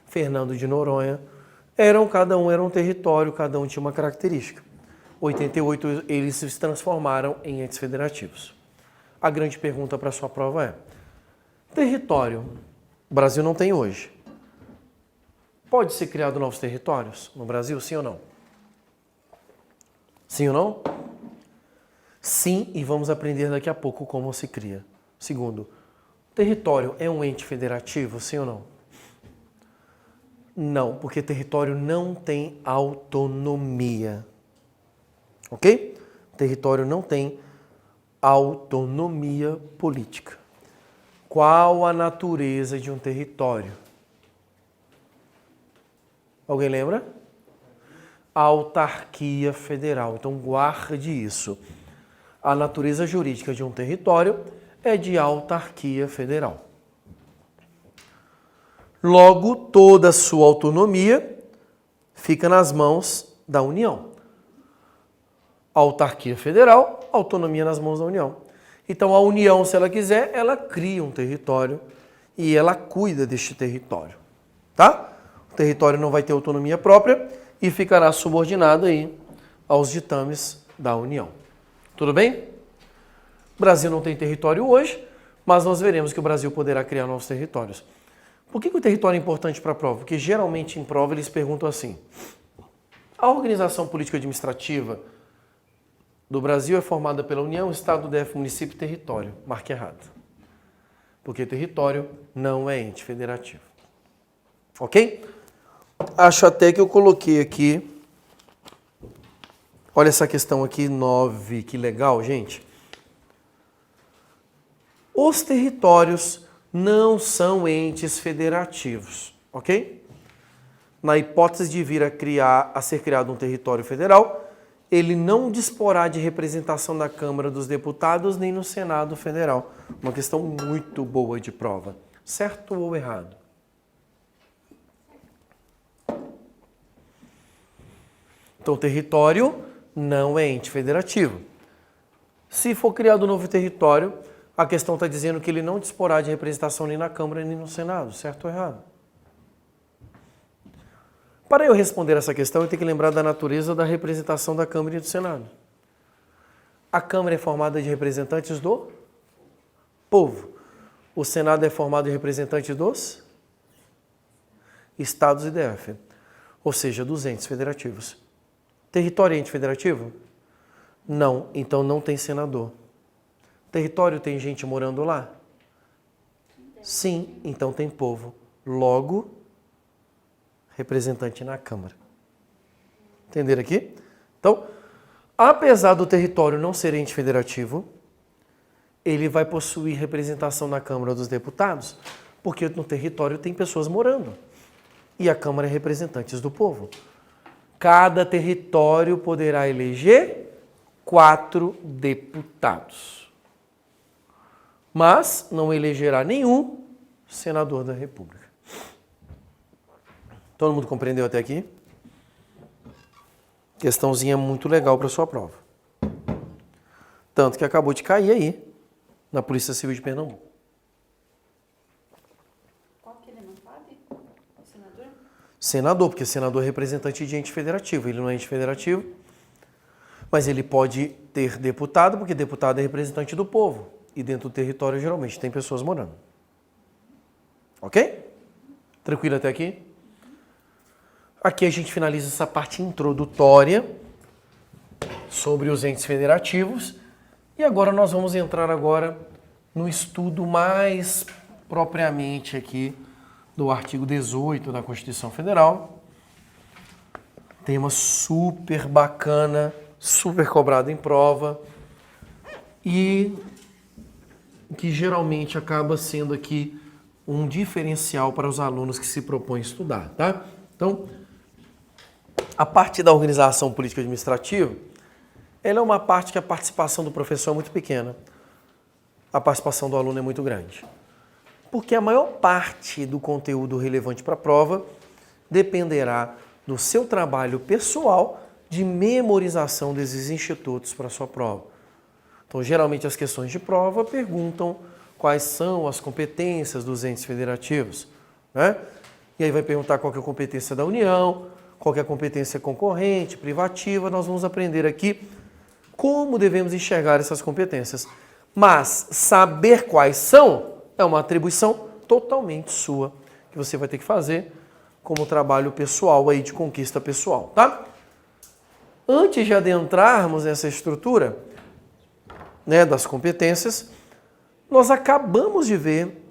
Fernando de Noronha. Cada um era um território, cada um tinha uma característica. 88, eles se transformaram em entes federativos. A grande pergunta para a sua prova é: território, o Brasil não tem hoje. Pode ser criado novos territórios no Brasil, sim ou não? Sim ou não? Sim, e vamos aprender daqui a pouco como se cria. Segundo, território é um ente federativo, sim ou não? Não, porque território não tem autonomia. Ok? Território não tem autonomia política. Qual a natureza de um território? Alguém lembra? Autarquia federal. Então guarde isso. A natureza jurídica de um território é de autarquia federal. Logo, toda a sua autonomia fica nas mãos da União. Autarquia federal, autonomia nas mãos da União. Então a União, se ela quiser, ela cria um território e ela cuida deste território. Tá? O território não vai ter autonomia própria e ficará subordinado aí aos ditames da União. Tudo bem? O Brasil não tem território hoje, mas nós veremos que o Brasil poderá criar novos territórios. Por que o território é importante para a prova? Porque geralmente em prova eles perguntam assim: a organização política administrativa do Brasil é formada pela União, Estado, DF, município e território. Marque errado. porque território não é ente federativo. Ok? Acho até que eu coloquei aqui, olha essa questão aqui, 9, que legal, gente. Os territórios não são entes federativos, ok? Na hipótese de vir a ser criado um território federal, ele não disporá de representação na Câmara dos Deputados nem no Senado Federal. Uma questão muito boa de prova. Certo ou errado? Então, o território não é ente federativo. Se for criado um novo território, a questão está dizendo que ele não disporá de representação nem na Câmara nem no Senado. Certo ou errado? Para eu responder essa questão, eu tenho que lembrar da natureza da representação da Câmara e do Senado. A Câmara é formada de representantes do povo. O Senado é formado de representantes dos estados e DF, ou seja, dos entes federativos. Território é ente federativo? Não, então não tem senador. Território tem gente morando lá? Sim, então tem povo. Logo, representante na Câmara. Entenderam aqui? Então, apesar do território não ser ente federativo, ele vai possuir representação na Câmara dos Deputados, porque no território tem pessoas morando. E a Câmara é representantes do povo. Cada território poderá eleger 4 deputados. Mas não elegerá nenhum senador da República. Todo mundo compreendeu até aqui? Questãozinha muito legal para sua prova. Tanto que acabou de cair aí, na Polícia Civil de Pernambuco.
Qual que ele não sabe? O senador?
Senador, porque senador é representante de ente federativo. Ele não é ente federativo, mas ele pode ter deputado, porque deputado é representante do povo. E dentro do território, geralmente, tem pessoas morando. Ok? Tranquilo até aqui? Aqui a gente finaliza essa parte introdutória sobre os entes federativos. E agora nós vamos entrar no estudo mais propriamente aqui do artigo 18 da Constituição Federal. Tema super bacana, super cobrado em prova e que geralmente acaba sendo aqui um diferencial para os alunos que se propõem a estudar, tá? Então, a parte da organização política administrativa, ela é uma parte que a participação do professor é muito pequena. A participação do aluno é muito grande. Porque a maior parte do conteúdo relevante para a prova dependerá do seu trabalho pessoal de memorização desses institutos para a sua prova. Então, geralmente as questões de prova perguntam quais são as competências dos entes federativos, né? E aí vai perguntar qual que é a competência da União, qual que é a competência concorrente, privativa. Nós vamos aprender aqui como devemos enxergar essas competências. Mas saber quais são é uma atribuição totalmente sua, que você vai ter que fazer como trabalho pessoal aí de conquista pessoal, tá? Antes de adentrarmos nessa estrutura, né, das competências, nós acabamos de ver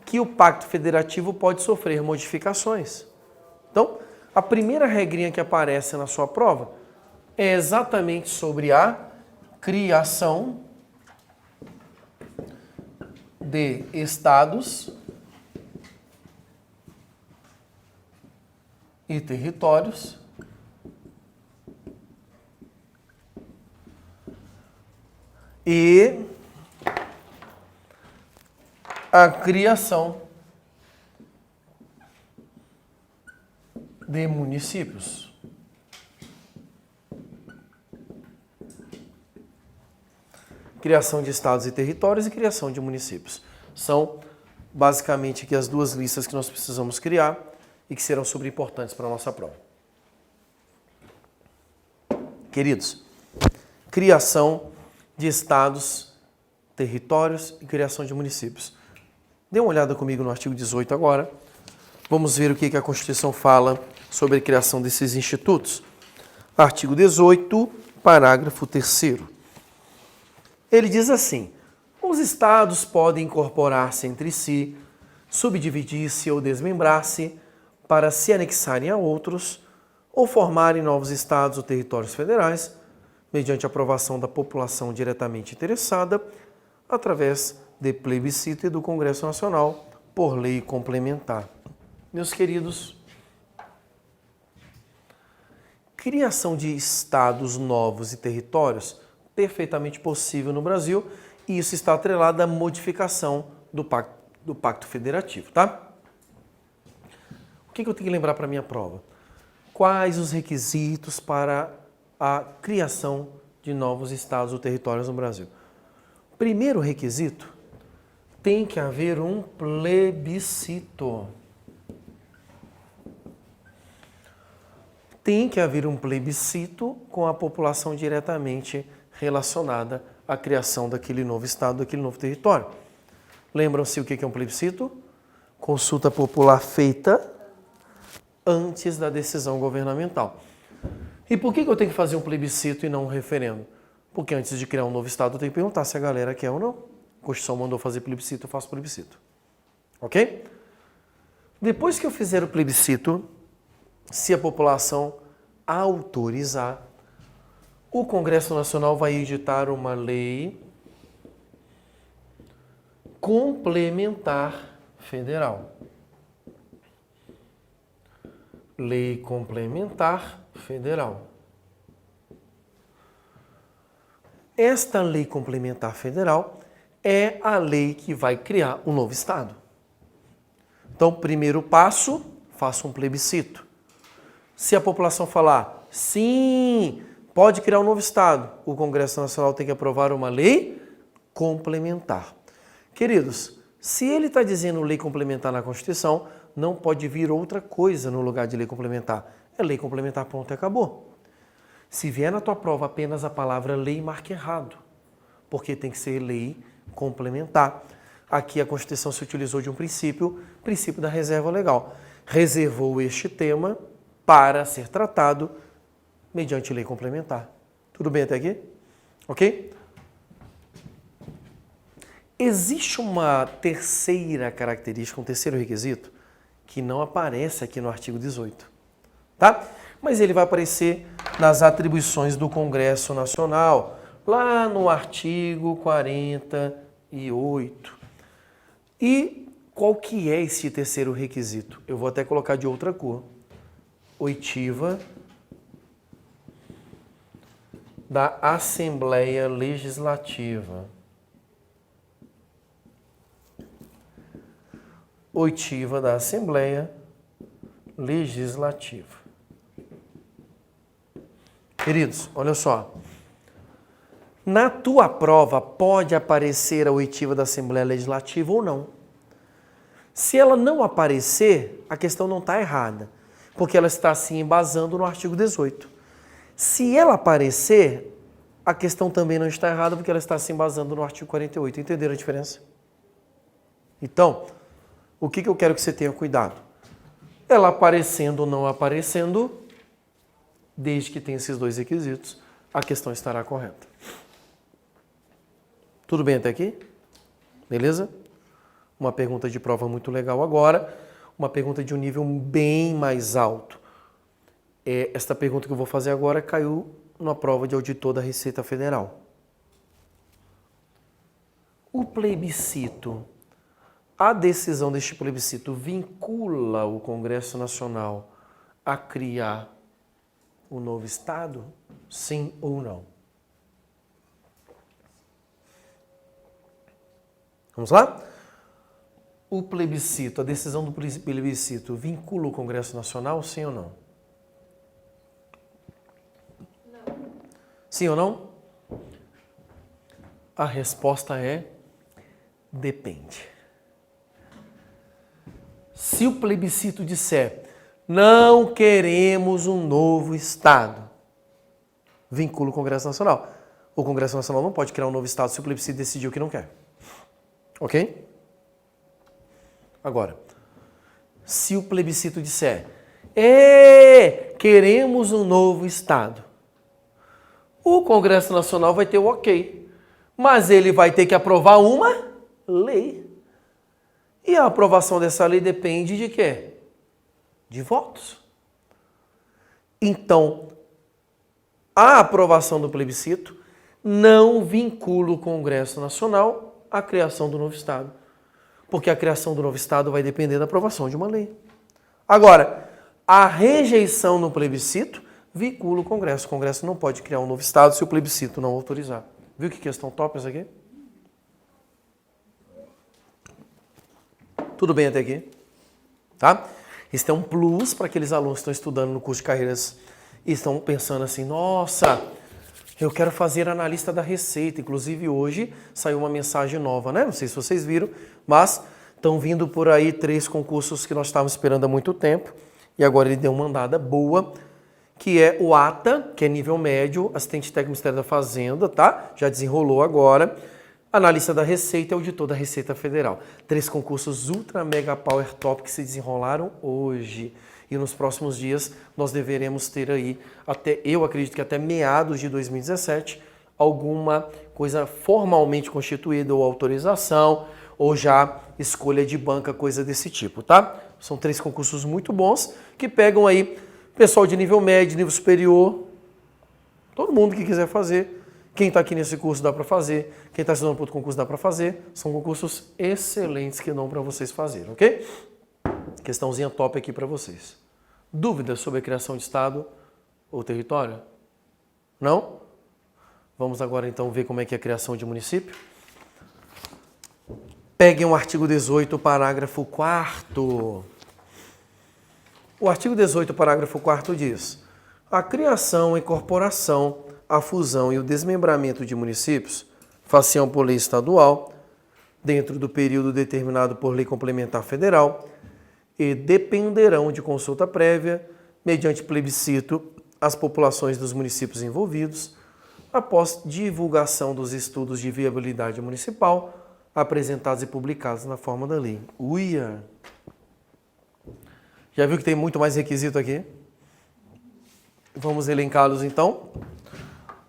que o Pacto Federativo pode sofrer modificações. Então, a primeira regrinha que aparece na sua prova é exatamente sobre a criação de estados e territórios e a criação de municípios. Criação de estados e territórios e criação de municípios. São basicamente aqui as duas listas que nós precisamos criar e que serão super importantes para a nossa prova. Queridos, criação de estados, territórios e criação de municípios. Dê uma olhada comigo no artigo 18 agora. Vamos ver o que a Constituição fala sobre a criação desses institutos. Artigo 18, parágrafo 3º. Ele diz assim: Os estados podem incorporar-se entre si, subdividir-se ou desmembrar-se para se anexarem a outros ou formarem novos estados ou territórios federais, mediante aprovação da população diretamente interessada, através de plebiscito e do Congresso Nacional, por lei complementar. Meus queridos, criação de estados novos e territórios, perfeitamente possível no Brasil, e isso está atrelado à modificação do Pacto Federativo, tá? O que eu tenho que lembrar para a minha prova? Quais os requisitos para a criação de novos estados ou territórios no Brasil? Primeiro requisito, tem que haver um plebiscito. Tem que haver um plebiscito com a população diretamente relacionada à criação daquele novo estado, daquele novo território. Lembram-se o que é um plebiscito? Consulta popular feita antes da decisão governamental. E por que eu tenho que fazer um plebiscito e não um referendo? Porque antes de criar um novo estado, eu tenho que perguntar se a galera quer ou não. A Constituição mandou fazer plebiscito, eu faço plebiscito. Ok? Depois que eu fizer o plebiscito, se a população autorizar, o Congresso Nacional vai editar uma lei complementar federal. Lei complementar federal. Esta lei complementar federal é a lei que vai criar um novo estado. Então, primeiro passo, faça um plebiscito. Se a população falar sim, pode criar um novo estado, o Congresso Nacional tem que aprovar uma lei complementar. Queridos, se ele está dizendo lei complementar na Constituição, não pode vir outra coisa no lugar de lei complementar. É lei complementar, pronto, e acabou. Se vier na tua prova apenas a palavra lei, marque errado, porque tem que ser lei complementar. Aqui a Constituição se utilizou de um princípio da reserva legal. Reservou este tema para ser tratado mediante lei complementar. Tudo bem até aqui? Ok? Existe uma terceira característica, um terceiro requisito, que não aparece aqui no artigo 18, tá? Mas ele vai aparecer nas atribuições do Congresso Nacional, lá no artigo 48. E qual que é esse terceiro requisito? Eu vou até colocar de outra cor. Oitiva da Assembleia Legislativa. Oitiva da Assembleia Legislativa. Queridos, olha só. Na tua prova pode aparecer a oitiva da Assembleia Legislativa ou não. Se ela não aparecer, a questão não está errada, porque ela está se embasando no artigo 18. Se ela aparecer, a questão também não está errada, porque ela está se embasando no artigo 48. Entenderam a diferença? Então, o que eu quero que você tenha cuidado? Ela aparecendo ou não aparecendo, desde que tenha esses dois requisitos, a questão estará correta. Tudo bem até aqui? Beleza? Uma pergunta de prova muito legal agora, uma pergunta de um nível bem mais alto. Esta pergunta que eu vou fazer agora caiu na prova de auditor da Receita Federal. O plebiscito, a decisão deste plebiscito vincula o Congresso Nacional a criar o novo Estado? Sim ou não? Vamos lá? O plebiscito, a decisão do plebiscito vincula o Congresso Nacional, sim ou não?
Não.
Sim ou não? A resposta é depende. Se o plebiscito disser não queremos um novo Estado, vincula o Congresso Nacional. O Congresso Nacional não pode criar um novo Estado se o plebiscito decidiu que não quer. Ok? Agora, se o plebiscito disser queremos um novo Estado, o Congresso Nacional vai ter o ok. mas ele vai ter que aprovar uma lei. E a aprovação dessa lei depende de quê? De votos. Então, a aprovação do plebiscito não vincula o Congresso Nacional à criação do novo Estado. Porque a criação do novo Estado vai depender da aprovação de uma lei. Agora, a rejeição no plebiscito vincula o Congresso. O Congresso não pode criar um novo Estado se o plebiscito não autorizar. Viu que questão top essa aqui? Tudo bem até aqui? Tá? Isso é um plus para aqueles alunos que estão estudando no curso de carreiras e estão pensando assim, nossa, eu quero fazer analista da Receita. Inclusive hoje saiu uma mensagem nova, né? Não sei se vocês viram, mas estão vindo por aí 3 concursos que nós estávamos esperando há muito tempo e agora ele deu uma andada boa, que é o ATA, que é nível médio, assistente técnico do Ministério da Fazenda, tá? Já desenrolou agora. Analista da Receita e auditor da Receita Federal. 3 concursos ultra mega power top que se desenrolaram hoje. E nos próximos dias nós deveremos ter aí, eu acredito que até meados de 2017, alguma coisa formalmente constituída ou autorização, ou já escolha de banca, coisa desse tipo, tá? São 3 concursos muito bons que pegam aí pessoal de nível médio, nível superior, todo mundo que quiser fazer. Quem está aqui nesse curso dá para fazer, quem está estudando para outro concurso dá para fazer. São concursos excelentes que dão para vocês fazerem, ok? Questãozinha top aqui para vocês. Dúvidas sobre a criação de Estado ou território? Não? Vamos agora então ver como é que é a criação de município. Peguem o artigo 18, parágrafo 4º. O artigo 18, parágrafo 4º diz: a criação, a incorporação, a fusão e o desmembramento de municípios, faciam por lei estadual, dentro do período determinado por lei complementar federal, e dependerão de consulta prévia, mediante plebiscito, às populações dos municípios envolvidos, após divulgação dos estudos de viabilidade municipal, apresentados e publicados na forma da lei. Uia! Já viu que tem muito mais requisito aqui? Vamos elencá-los então.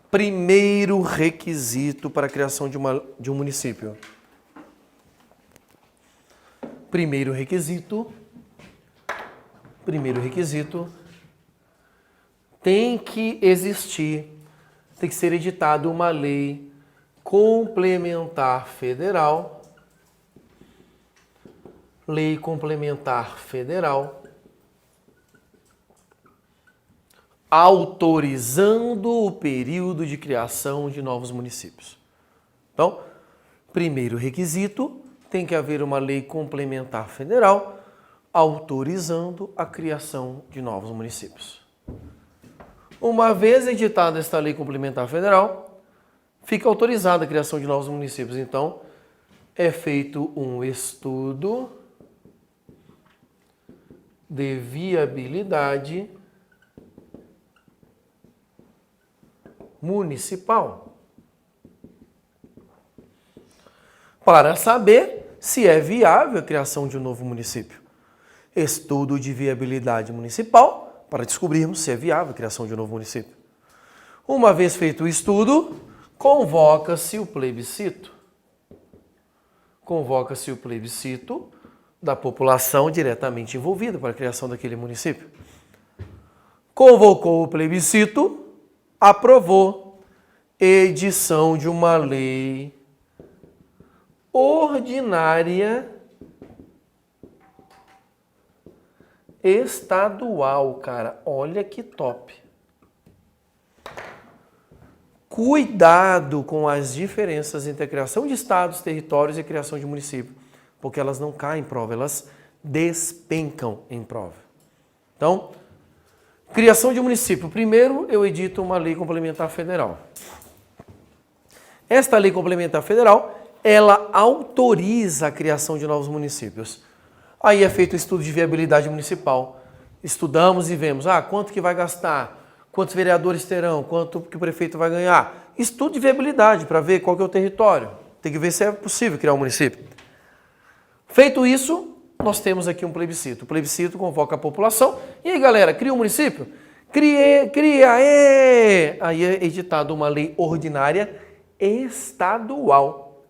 Primeiro requisito para a criação de um município. Primeiro requisito, tem que existir, tem que ser editada uma lei complementar federal, autorizando o período de criação de novos municípios. Então, primeiro requisito, tem que haver uma lei complementar federal autorizando a criação de novos municípios. Uma vez editada esta lei complementar federal, fica autorizada a criação de novos municípios. Então, é feito um estudo de viabilidade municipal para saber se é viável a criação de um novo município. Estudo de viabilidade municipal para descobrirmos se é viável a criação de um novo município. Uma vez feito o estudo, convoca-se o plebiscito. Convoca-se o plebiscito da população diretamente envolvida para a criação daquele município. Convocou o plebiscito, aprovou edição de uma lei ordinária estadual, cara. Olha que top. Cuidado com as diferenças entre a criação de estados, territórios e a criação de município, porque elas não caem em prova, elas despencam em prova. Então, criação de município. Primeiro, eu edito uma lei complementar federal. Esta lei complementar federal, ela autoriza a criação de novos municípios. Aí é feito o estudo de viabilidade municipal. Estudamos e vemos, quanto que vai gastar, quantos vereadores terão, quanto que o prefeito vai ganhar. Estudo de viabilidade para ver qual que é o território. Tem que ver se é possível criar um município. Feito isso, nós temos aqui um plebiscito. O plebiscito convoca a população. E aí, galera, cria um município? Cria! Aí é editada uma lei ordinária estadual.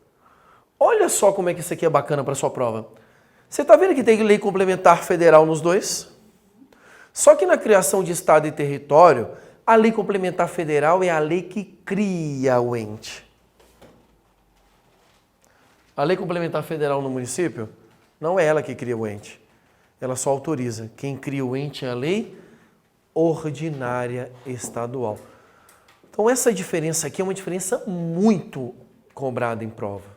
Olha só como é que isso aqui é bacana para sua prova. Você está vendo que tem lei complementar federal nos dois? Só que na criação de estado e território, a lei complementar federal é a lei que cria o ente. A lei complementar federal no município não é ela que cria o ente. Ela só autoriza. Quem cria o ente é a lei ordinária estadual. Então essa diferença aqui é uma diferença muito cobrada em prova.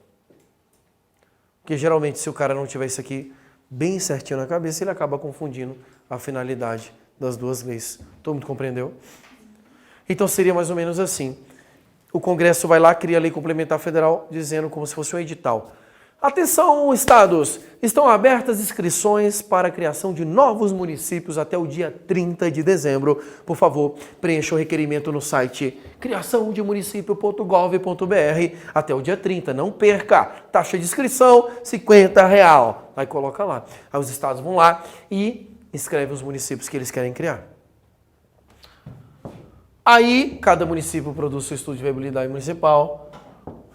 Porque geralmente se o cara não tiver isso aqui bem certinho na cabeça, ele acaba confundindo a finalidade das duas leis. Todo mundo compreendeu? Então seria mais ou menos assim. O Congresso vai lá, cria a lei complementar federal, dizendo como se fosse um edital. Atenção, estados! Estão abertas inscrições para a criação de novos municípios até o dia 30 de dezembro. Por favor, preencha o requerimento no site criaçãodemunicipio.gov.br até o dia 30. Não perca! Taxa de inscrição, R$50. Aí coloca lá. Aí os estados vão lá e escrevem os municípios que eles querem criar. Aí, cada município produz seu estudo de viabilidade municipal,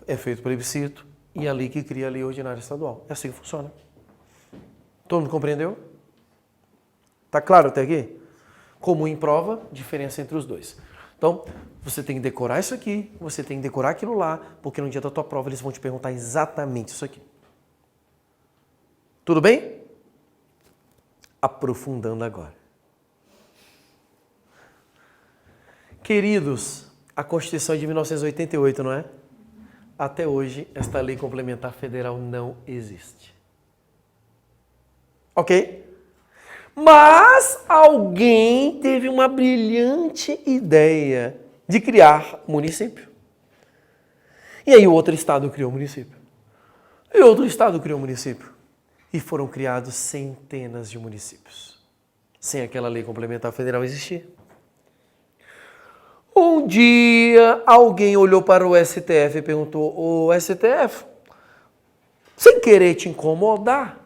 é feito plebiscito, e a lei que cria a lei ordinária estadual. É assim que funciona. Todo mundo compreendeu? Tá claro até aqui? Comum em prova, diferença entre os dois. Então, você tem que decorar isso aqui, você tem que decorar aquilo lá, porque no dia da tua prova eles vão te perguntar exatamente isso aqui. Tudo bem? Aprofundando agora. Queridos, a Constituição é de 1988, não é? Até hoje, esta lei complementar federal não existe. Ok? Mas alguém teve uma brilhante ideia de criar município. E aí o outro estado criou município. E outro estado criou município. E foram criados centenas de municípios. Sem aquela lei complementar federal existir. Um dia, alguém olhou para o STF e perguntou: ô STF, sem querer te incomodar,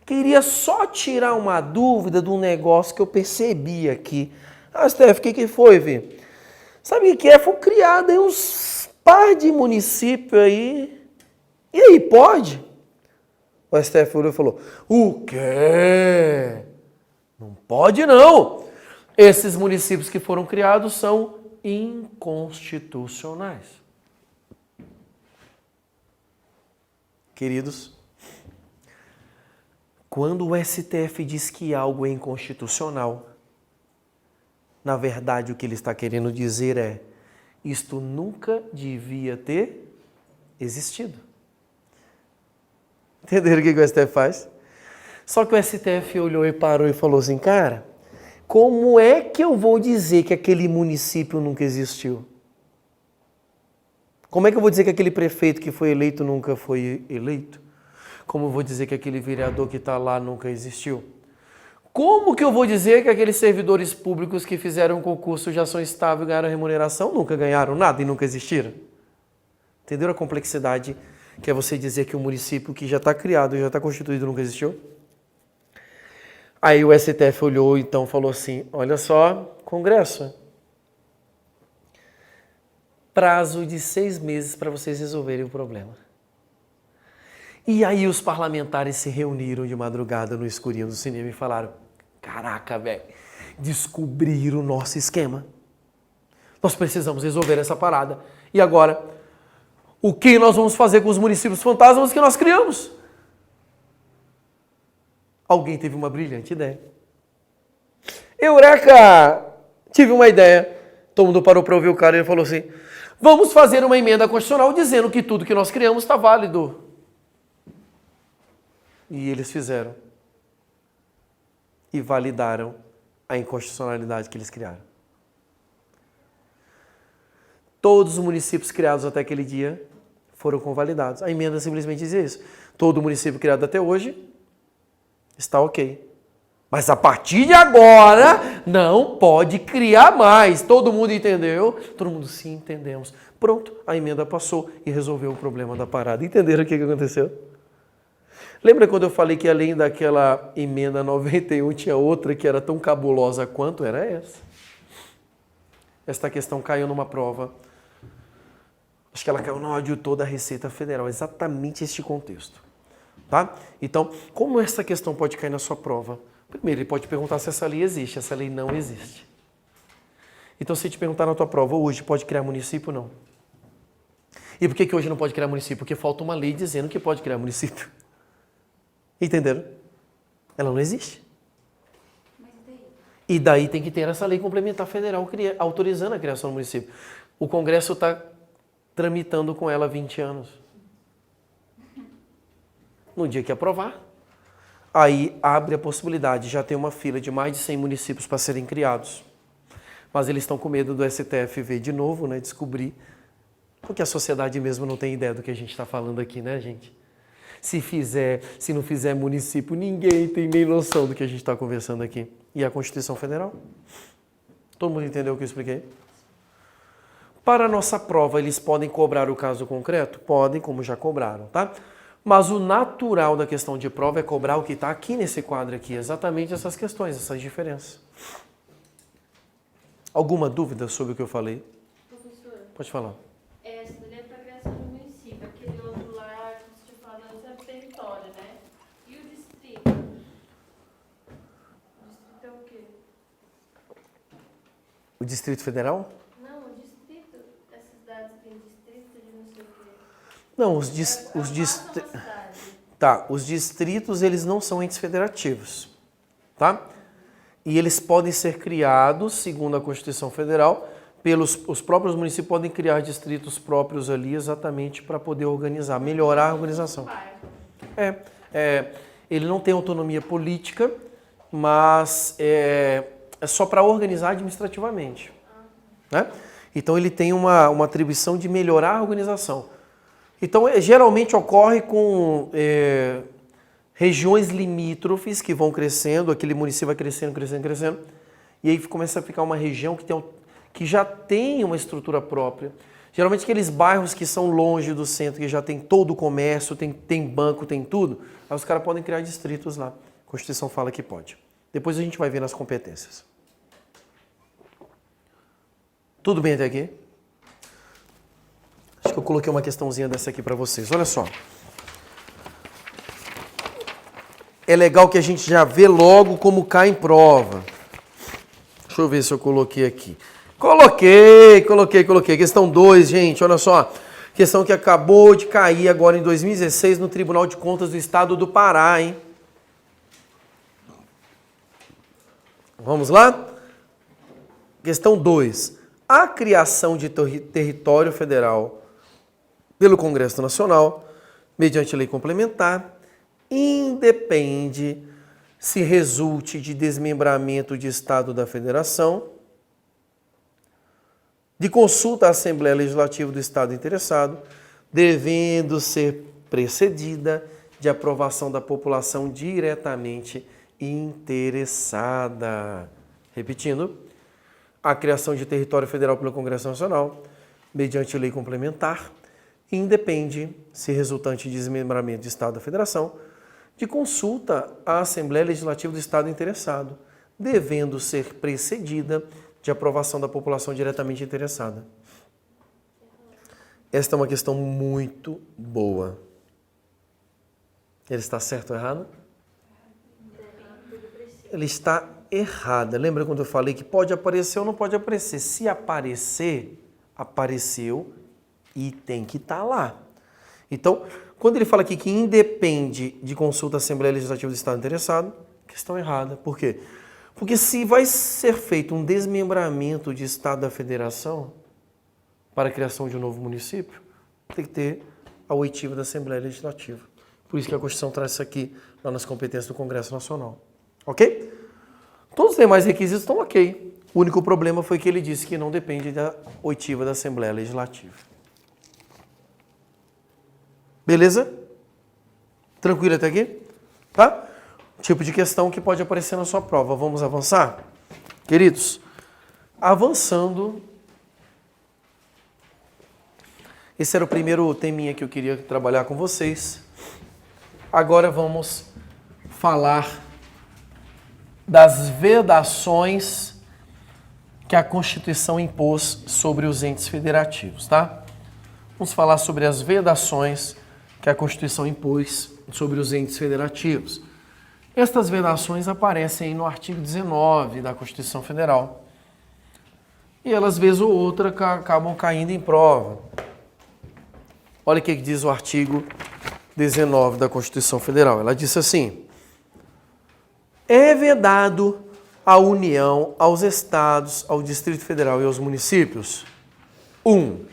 queria só tirar uma dúvida de um negócio que eu percebi aqui. Ah, STF, o que foi, Vi? Sabe o que é? Foi criado aí uns par de municípios aí. E aí, pode? O STF olhou e falou: o quê? Não pode não. Esses municípios que foram criados são inconstitucionais. Queridos, quando o STF diz que algo é inconstitucional, na verdade o que ele está querendo dizer é: isto nunca devia ter existido. Entenderam o que o STF faz? Só que o STF olhou e parou e falou assim: cara, como é que eu vou dizer que aquele município nunca existiu? Como é que eu vou dizer que aquele prefeito que foi eleito nunca foi eleito? Como eu vou dizer que aquele vereador que está lá nunca existiu? Como que eu vou dizer que aqueles servidores públicos que fizeram concurso de ação estável e ganharam remuneração nunca ganharam nada e nunca existiram? Entenderam a complexidade que é você dizer que um município que já está criado, já está constituído, nunca existiu? Aí o STF olhou, então, falou assim: olha só, Congresso, prazo de 6 meses para vocês resolverem o problema. E aí os parlamentares se reuniram de madrugada no escurinho do cinema e falaram: caraca, velho, descobriram o nosso esquema. Nós precisamos resolver essa parada. E agora, o que nós vamos fazer com os municípios fantasmas que nós criamos? Alguém teve uma brilhante ideia. Eureka! Tive uma ideia. Todo mundo parou para ouvir o cara e ele falou assim: vamos fazer uma emenda constitucional dizendo que tudo que nós criamos está válido. E eles fizeram. E validaram a inconstitucionalidade que eles criaram. Todos os municípios criados até aquele dia foram convalidados. A emenda simplesmente dizia isso. Todo município criado até hoje está ok. Mas a partir de agora, não pode criar mais. Todo mundo entendeu? Todo mundo sim, entendemos. Pronto, a emenda passou e resolveu o problema da parada. Entenderam o que aconteceu? Lembra quando eu falei que além daquela emenda 91 tinha outra que era tão cabulosa quanto era essa? Esta questão caiu numa prova. Acho que ela caiu no auditor da Receita Federal, exatamente este contexto. Tá? Então, como essa questão pode cair na sua prova? Primeiro, ele pode perguntar se essa lei existe. Essa lei não existe. Então, se te perguntar na tua prova, hoje pode criar município ou não? E por que hoje não pode criar município? Porque falta uma lei dizendo que pode criar município. Entenderam? Ela não existe.
Mas daí?
E daí tem que ter essa lei complementar federal autorizando a criação do município. O Congresso está tramitando com ela há 20 anos. No dia que aprovar, aí abre a possibilidade, já tem uma fila de mais de 100 municípios para serem criados. Mas eles estão com medo do STF ver de novo, né, descobrir, porque a sociedade mesmo não tem ideia do que a gente está falando aqui, né, gente? Se não fizer município, ninguém tem nem noção do que a gente está conversando aqui. E a Constituição Federal? Todo mundo entendeu o que eu expliquei? Para a nossa prova, eles podem cobrar o caso concreto? Podem, como já cobraram, tá? Mas o natural da questão de prova é cobrar o que está aqui nesse quadro aqui, exatamente essas questões, essas diferenças. Alguma dúvida sobre o que eu falei?
Professor,
Pode falar.
essa daí é para a criação do município. Aquele outro lá que você tinha falado antes é o território, né? E o distrito? O distrito é o quê?
O Distrito Federal?
Não, o distrito. Essas cidades têm distrito de não sei o quê.
Não, os distritos, eles não são entes federativos, tá? E eles podem ser criados, segundo a Constituição Federal, os próprios municípios podem criar distritos próprios ali exatamente para poder organizar, melhorar a organização. Ele não tem autonomia política, mas é só para organizar administrativamente, né? Então ele tem uma atribuição de melhorar a organização. Então geralmente ocorre com regiões limítrofes que vão crescendo, aquele município vai crescendo, crescendo, crescendo, e aí começa a ficar uma região que já tem uma estrutura própria. Geralmente aqueles bairros que são longe do centro, que já tem todo o comércio, tem banco, tem tudo, aí os caras podem criar distritos lá. A Constituição fala que pode. Depois a gente vai ver nas competências. Tudo bem até aqui? Acho que eu coloquei uma questãozinha dessa aqui para vocês. Olha só. É legal que a gente já vê logo como cai em prova. Deixa eu ver se eu coloquei aqui. Coloquei. Questão 2, gente, olha só. Questão que acabou de cair agora em 2016 no Tribunal de Contas do Estado do Pará, hein? Vamos lá? Questão 2. A criação de território federal pelo Congresso Nacional, mediante lei complementar, independe se resulte de desmembramento de Estado da Federação, de consulta à Assembleia Legislativa do Estado interessado, devendo ser precedida de aprovação da população diretamente interessada. Repetindo, a criação de território federal pelo Congresso Nacional, mediante lei complementar, independe, se resultante de desmembramento de Estado da Federação, de consulta à Assembleia Legislativa do Estado interessado, devendo ser precedida de aprovação da população diretamente interessada. Esta é uma questão muito boa. Ele está certo ou errado? Ele está errada. Lembra quando eu falei que pode aparecer ou não pode aparecer? Se aparecer, apareceu e tem que estar lá. Então, quando ele fala aqui que independe de consulta à Assembleia Legislativa do Estado interessado, questão errada. Por quê? Porque se vai ser feito um desmembramento de Estado da Federação para a criação de um novo município, tem que ter a oitiva da Assembleia Legislativa. Por isso que a Constituição traz isso aqui lá nas competências do Congresso Nacional. Ok? Todos os demais requisitos estão ok. O único problema foi que ele disse que não depende da oitiva da Assembleia Legislativa. Beleza? Tranquilo até aqui? Tá? Tipo de questão que pode aparecer na sua prova. Vamos avançar? Queridos, avançando. Esse era o primeiro teminha que eu queria trabalhar com vocês. Agora vamos falar das vedações que a Constituição impôs sobre os entes federativos, tá? vamos falar sobre as vedações que a Constituição impôs sobre os entes federativos. Estas vedações aparecem no artigo 19 da Constituição Federal. E elas, vez ou outra, acabam caindo em prova. Olha o que diz o artigo 19 da Constituição Federal. Ela diz assim: é vedado à União, aos estados, ao Distrito Federal e aos municípios: 1.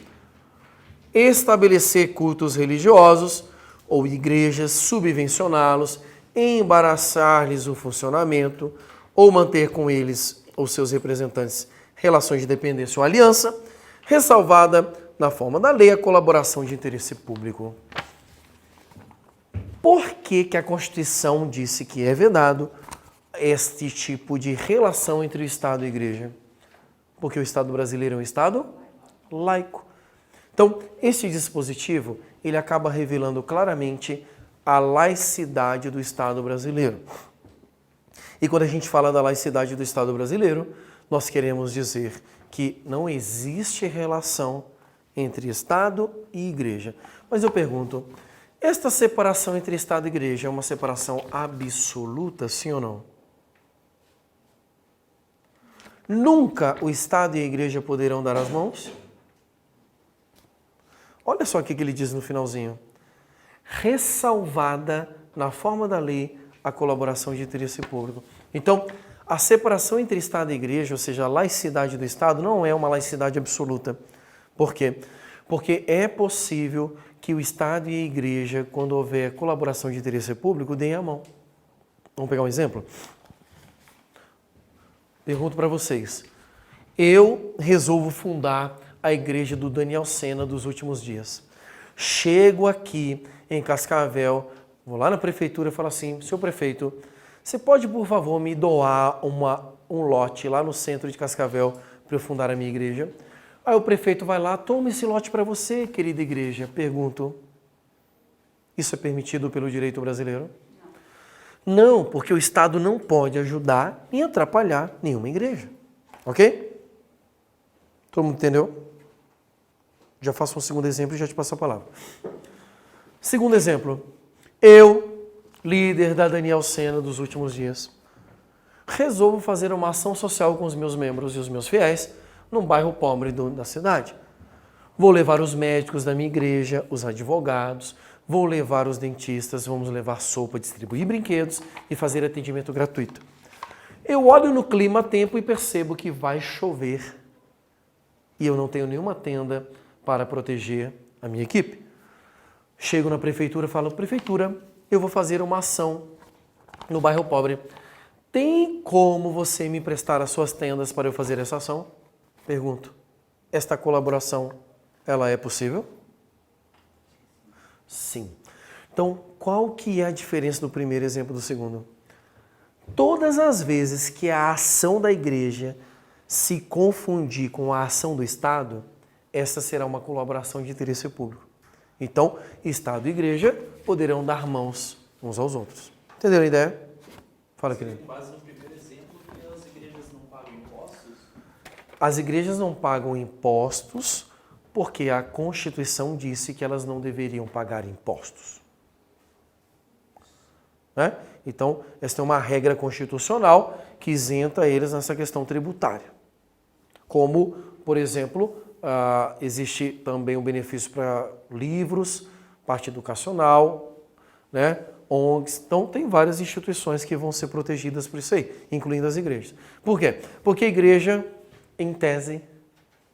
Estabelecer cultos religiosos ou igrejas, subvencioná-los, embaraçar-lhes o funcionamento ou manter com eles ou seus representantes relações de dependência ou aliança, ressalvada na forma da lei a colaboração de interesse público. Por que a Constituição disse que é vedado este tipo de relação entre o Estado e a Igreja? Porque o Estado brasileiro é um Estado laico. Então, esse dispositivo, ele acaba revelando claramente a laicidade do Estado brasileiro. E quando a gente fala da laicidade do Estado brasileiro, nós queremos dizer que não existe relação entre Estado e Igreja. Mas eu pergunto, esta separação entre Estado e Igreja é uma separação absoluta, sim ou não? Nunca o Estado e a Igreja poderão dar as mãos? Olha só o que ele diz no finalzinho. Ressalvada na forma da lei a colaboração de interesse público. Então, a separação entre Estado e Igreja, ou seja, a laicidade do Estado, não é uma laicidade absoluta. Por quê? Porque é possível que o Estado e a Igreja, quando houver colaboração de interesse público, deem a mão. Vamos pegar um exemplo? Pergunto para vocês. Eu resolvo fundar a igreja do Daniel Sena dos últimos dias. Chego aqui em Cascavel, vou lá na prefeitura e falo assim: senhor prefeito, você pode, por favor, me doar um lote lá no centro de Cascavel para eu fundar a minha igreja? Aí o prefeito vai lá: toma esse lote para você, querida igreja. Pergunto, isso é permitido pelo direito brasileiro? Não, porque o Estado não pode ajudar nem atrapalhar nenhuma igreja. Ok? Todo mundo entendeu? Já faço um segundo exemplo e já te passo a palavra. Segundo exemplo. Eu, líder da Daniel Sena dos últimos dias, resolvo fazer uma ação social com os meus membros e os meus fiéis num bairro pobre da cidade. Vou levar os médicos da minha igreja, os advogados, vou levar os dentistas, vamos levar sopa, distribuir brinquedos e fazer atendimento gratuito. Eu olho no clima-tempo e percebo que vai chover e eu não tenho nenhuma tenda para proteger a minha equipe. Chego na prefeitura e falo: prefeitura, eu vou fazer uma ação no bairro pobre. Tem como você me emprestar as suas tendas para eu fazer essa ação? Pergunto, esta colaboração, ela é possível? Sim. Então, qual que é a diferença do primeiro exemplo do segundo? Todas as vezes que a ação da igreja se confundir com a ação do Estado, essa será uma colaboração de interesse público. Então, Estado e Igreja poderão dar mãos uns aos outros. Entenderam a ideia? Fala, querido.
Com base no primeiro exemplo, que as igrejas não pagam impostos?
As igrejas não pagam impostos porque a Constituição disse que elas não deveriam pagar impostos. Né? Então, essa é uma regra constitucional que isenta eles nessa questão tributária. Como, por exemplo, existe também um benefício para livros, parte educacional, né? ONGs. Então, tem várias instituições que vão ser protegidas por isso aí, incluindo as igrejas. Por quê? Porque a igreja, em tese,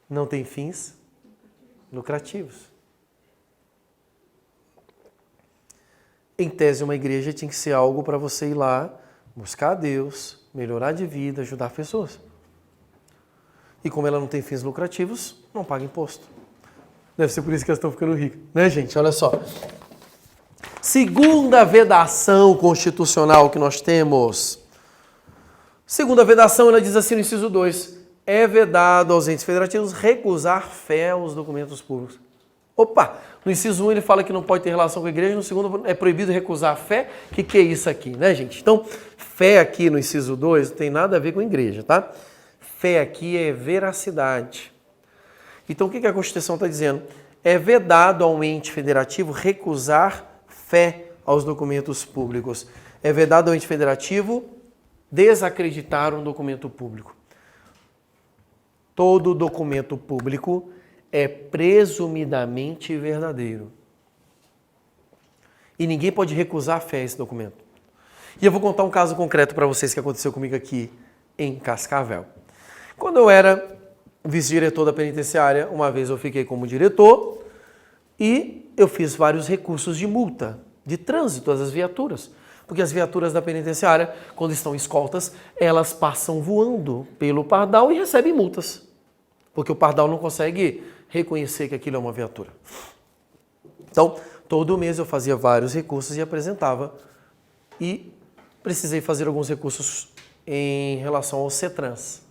não tem fins lucrativos. Em tese, uma igreja tinha que ser algo para você ir lá, buscar a Deus, melhorar de vida, ajudar pessoas. E como ela não tem fins lucrativos, não paga imposto. Deve ser por isso que elas estão ficando ricas. Né, gente? Olha só. Segunda vedação constitucional que nós temos. Segunda vedação, ela diz assim no inciso 2. É vedado aos entes federativos recusar fé aos documentos públicos. Opa! No inciso 1 ele fala que não pode ter relação com a igreja, no segundo é proibido recusar a fé. O que é isso aqui, né, gente? Então, fé aqui no inciso 2 não tem nada a ver com a igreja, tá? Fé aqui é veracidade. Então, o que a Constituição está dizendo? é vedado ao ente federativo recusar fé aos documentos públicos. É vedado ao ente federativo desacreditar um documento público. Todo documento público é presumidamente verdadeiro. E ninguém pode recusar a fé a esse documento. E eu vou contar um caso concreto para vocês que aconteceu comigo aqui em Cascavel. Quando eu era vice-diretor da penitenciária, uma vez eu fiquei como diretor e eu fiz vários recursos de multa, de trânsito às viaturas. Porque as viaturas da penitenciária, quando estão escoltas, elas passam voando pelo pardal e recebem multas. Porque o pardal não consegue reconhecer que aquilo é uma viatura. Então, todo mês eu fazia vários recursos e apresentava. E precisei fazer alguns recursos em relação ao CETRANS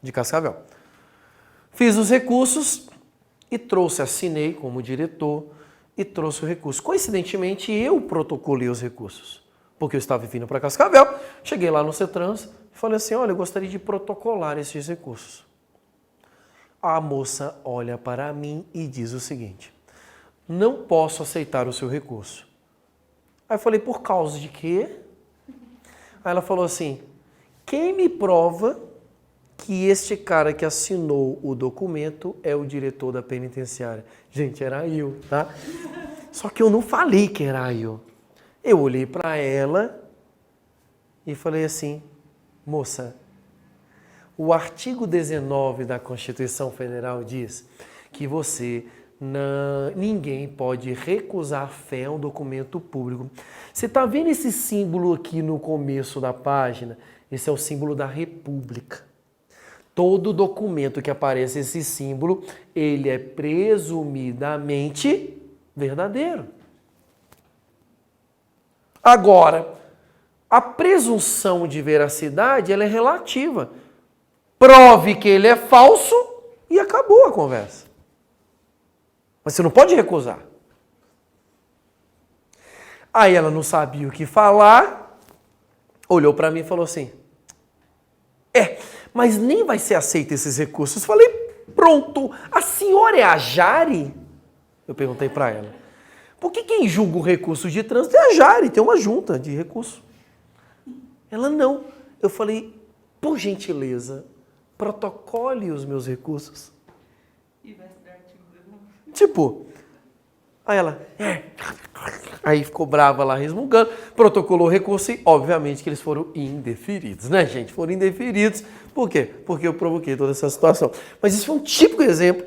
de Cascavel. Fiz os recursos e assinei como diretor e trouxe o recurso. Coincidentemente, eu protocolei os recursos, porque eu estava vindo para Cascavel, cheguei lá no CETRANS e falei assim, olha, eu gostaria de protocolar esses recursos. A moça olha para mim e diz o seguinte, não posso aceitar o seu recurso. Aí eu falei, por causa de quê? Aí ela falou assim, quem me prova que este cara que assinou o documento é o diretor da penitenciária? Gente, era eu, tá? Só que eu não falei que era eu. Eu olhei para ela e falei assim, moça, o artigo 19 da Constituição Federal diz que ninguém pode recusar fé a um documento público. Você está vendo esse símbolo aqui no começo da página? Esse é o símbolo da República. Todo documento que aparece esse símbolo, ele é presumidamente verdadeiro. Agora, a presunção de veracidade, ela é relativa. Prove que ele é falso e acabou a conversa. Mas você não pode recusar. Aí ela não sabia o que falar, olhou para mim e falou assim, mas nem vai ser aceito esses recursos. Falei, pronto, a senhora é a Jari? Eu perguntei para ela. Porque quem julga o recurso de trânsito é a Jari, tem uma junta de recurso. Ela não. Eu falei, por gentileza, protocole os meus recursos.
E vai ser artigo 19.
Tipo, aí ela, aí ficou brava lá, resmungando, protocolou o recurso e, obviamente, que eles foram indeferidos, né, gente? Foram indeferidos. Por quê? Porque eu provoquei toda essa situação. Mas isso foi um típico exemplo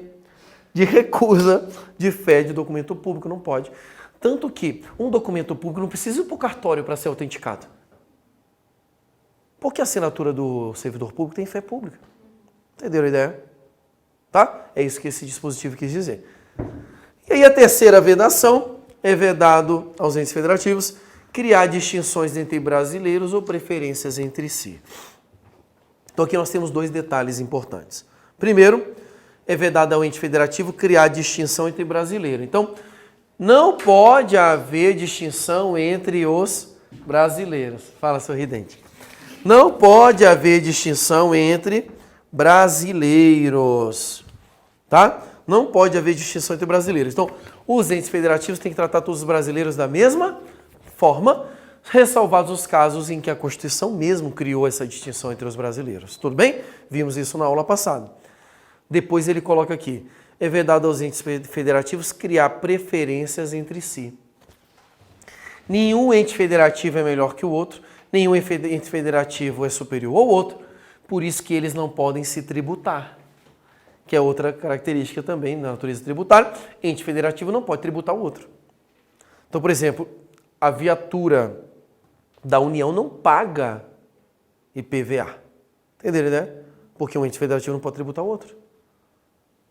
de recusa de fé de documento público, não pode. Tanto que um documento público não precisa ir para o cartório para ser autenticado. Porque a assinatura do servidor público tem fé pública. Entenderam a ideia? Tá? É isso que esse dispositivo quis dizer. E aí a terceira vedação é vedado aos entes federativos criar distinções entre brasileiros ou preferências entre si. Então aqui nós temos dois detalhes importantes. Primeiro, é vedado ao ente federativo criar distinção entre brasileiros. Então, não pode haver distinção entre os brasileiros. Fala, sorridente. Não pode haver distinção entre brasileiros. Tá? Não pode haver distinção entre brasileiros. Então, os entes federativos têm que tratar todos os brasileiros da mesma forma, ressalvados os casos em que a Constituição mesmo criou essa distinção entre os brasileiros. Tudo bem? Vimos isso na aula passada. Depois ele coloca aqui, é vedado aos entes federativos criar preferências entre si. Nenhum ente federativo é melhor que o outro, nenhum ente federativo é superior ao outro, por isso que eles não podem se tributar, que é outra característica também da natureza tributária. Ente federativo não pode tributar o outro. Então, por exemplo, a viatura da União não paga IPVA. Entenderam, né? Porque um ente federativo não pode tributar o outro.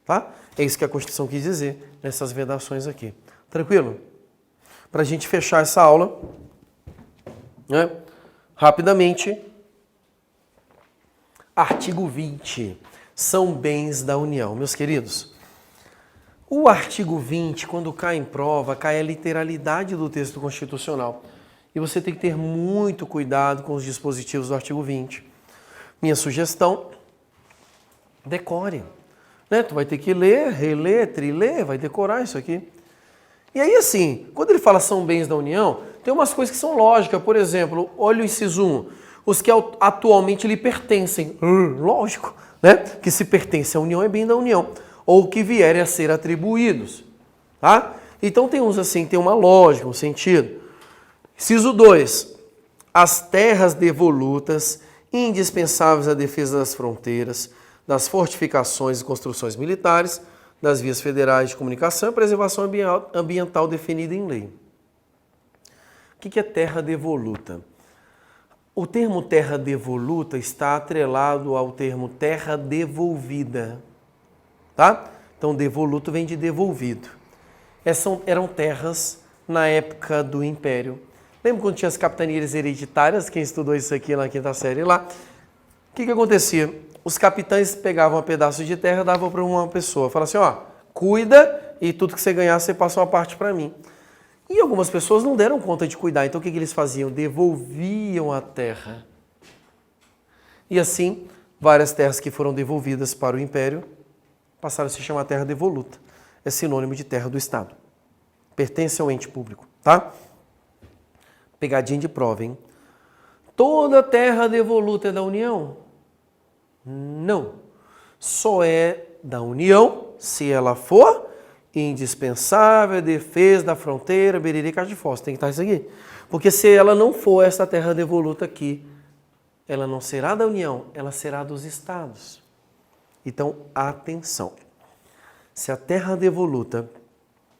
Tá? É isso que a Constituição quis dizer nessas vedações aqui. Tranquilo? Para a gente fechar essa aula, né? Rapidamente, artigo 20, são bens da União. Meus queridos, o artigo 20, quando cai em prova, cai a literalidade do texto constitucional. E você tem que ter muito cuidado com os dispositivos do artigo 20. Minha sugestão, decore. né? Tu vai ter que ler, reler, triler, vai decorar isso aqui. E aí, assim, quando ele fala são bens da União, tem umas coisas que são lógicas. Por exemplo, olha o inciso 1. Os que atualmente lhe pertencem. Lógico, né? Que se pertence à União é bem da União. Ou que vierem a ser atribuídos. Tá? Então tem uns assim, tem uma lógica, um sentido. Inciso 2. As terras devolutas, indispensáveis à defesa das fronteiras, das fortificações e construções militares, das vias federais de comunicação e preservação ambiental definida em lei. O que é terra devoluta? O termo terra devoluta está atrelado ao termo terra devolvida. Tá? Então, devoluto vem de devolvido. Eram terras na época do Império. Lembra quando tinha as capitanias hereditárias? Quem estudou isso aqui na quinta série lá? O que acontecia? Os capitães pegavam um pedaço de terra e davam para uma pessoa. Falavam assim, ó, cuida e tudo que você ganhar, você passa uma parte para mim. E algumas pessoas não deram conta de cuidar. Então o que eles faziam? Devolviam a terra. E assim, várias terras que foram devolvidas para o Império passaram a se chamar terra devoluta. É sinônimo de terra do Estado. Pertence ao ente público, tá? Pegadinha de prova, hein? Toda terra devoluta é da União? Não. Só é da União se ela for indispensável à defesa da fronteira, beriri, caixa de fósforo. Tem que estar isso aqui. Porque se ela não for essa terra devoluta aqui, ela não será da União, ela será dos Estados. Então, atenção. Se a terra devoluta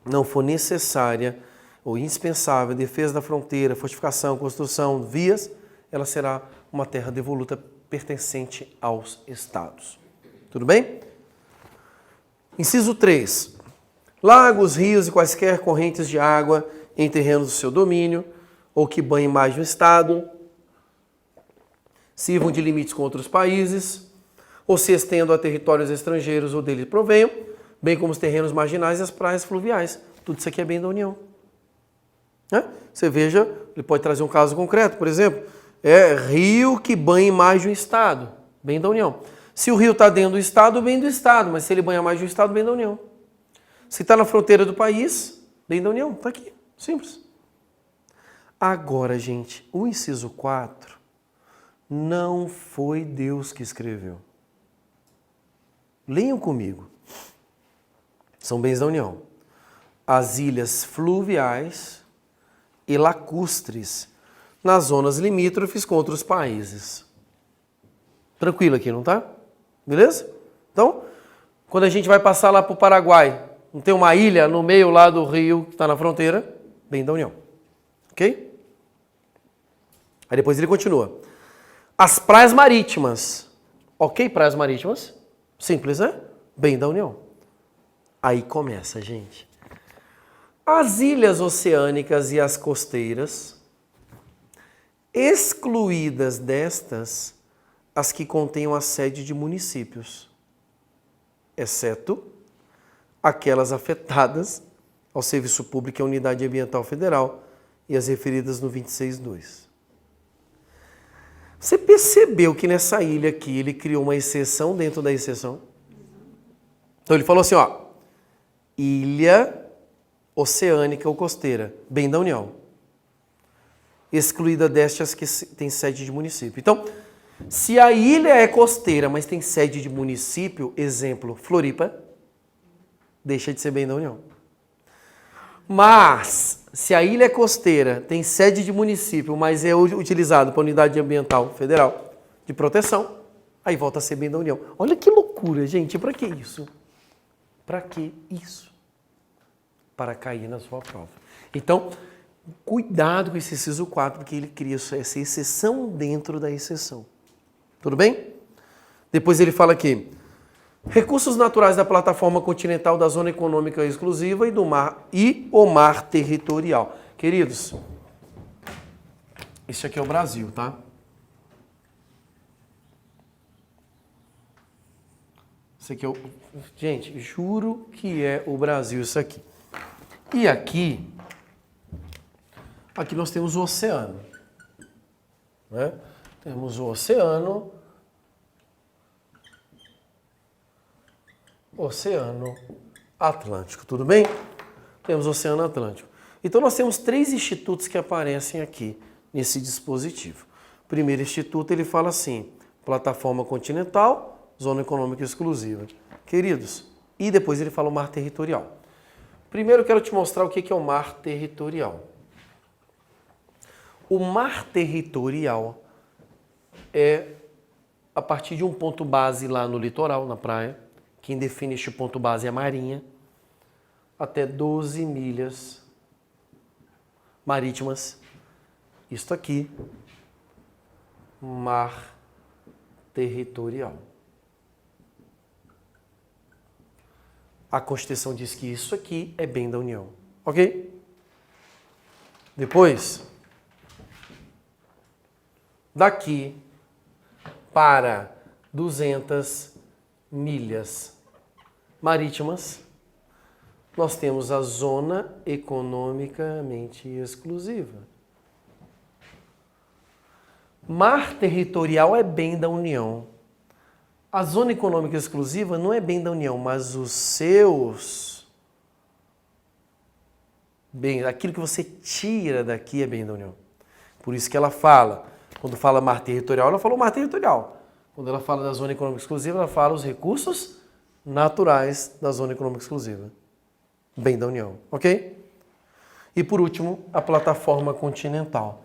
não for necessária ou indispensável à defesa da fronteira, fortificação, construção, vias, ela será uma terra devoluta pertencente aos Estados. Tudo bem? Inciso 3. Lagos, rios e quaisquer correntes de água em terrenos do seu domínio ou que banhem mais de um Estado, sirvam de limites com outros países ou se estendam a territórios estrangeiros ou dele provenham, bem como os terrenos marginais e as praias fluviais. Tudo isso aqui é bem da União. Você veja, ele pode trazer um caso concreto, por exemplo, rio que banhe mais de um Estado, bem da União. Se o rio está dentro do Estado, bem do Estado, mas se ele banha mais de um Estado, bem da União. Se está na fronteira do país, bem da União, está aqui, simples. Agora, gente, o inciso 4 não foi Deus que escreveu. Leiam comigo. São bens da União. As ilhas fluviais e lacustres nas zonas limítrofes com outros países. Tranquilo aqui, não tá? Beleza? Então, quando a gente vai passar lá para o Paraguai, não tem uma ilha no meio lá do rio que está na fronteira? Bem da União. Ok? Aí depois ele continua. As praias marítimas. Ok, praias marítimas? Simples, né? Bem da União. Aí começa, gente. As ilhas oceânicas e as costeiras, excluídas destas, as que contenham a sede de municípios, exceto aquelas afetadas ao Serviço Público e à Unidade Ambiental Federal e as referidas no 26.2. Você percebeu que nessa ilha aqui ele criou uma exceção dentro da exceção? Então ele falou assim, ó, ilha oceânica ou costeira, bem da União. Excluída destas que tem sede de município. Então, se a ilha é costeira, mas tem sede de município, exemplo, Floripa, deixa de ser bem da União. Mas, se a ilha é costeira, tem sede de município, mas é utilizado para a Unidade Ambiental Federal de Proteção, aí volta a ser bem da União. Olha que loucura, gente. Para que isso? Para que isso? Para cair na sua prova. Então, cuidado com esse inciso 4, porque ele cria essa exceção dentro da exceção. Tudo bem? Depois ele fala aqui, recursos naturais da plataforma continental da zona econômica exclusiva e do mar e o mar territorial. Queridos, esse aqui é o Brasil, tá? Esse aqui é o... Gente, juro que é o Brasil isso aqui. E aqui nós temos o oceano, né? Temos o oceano Oceano Atlântico, tudo bem? Temos Oceano Atlântico. Então nós temos 3 institutos que aparecem aqui nesse dispositivo. O primeiro instituto ele fala assim, plataforma continental, zona econômica exclusiva. Queridos, e depois ele fala o mar territorial. Primeiro eu quero te mostrar o que é o mar territorial. O mar territorial é a partir de um ponto base lá no litoral, na praia. Quem define este ponto base é a Marinha. Até 12 milhas marítimas. Isto aqui, mar territorial. A Constituição diz que isso aqui é bem da União. Ok? Depois, daqui para 200 milhas marítimas, nós temos a zona economicamente exclusiva. Mar territorial é bem da União. A zona econômica exclusiva não é bem da União, mas os seus bem, aquilo que você tira daqui é bem da União. Por isso que ela fala, quando fala mar territorial, ela fala o mar territorial. Quando ela fala da zona econômica exclusiva, ela fala os recursos naturais da zona econômica exclusiva. Bem da União, ok? E por último, a plataforma continental.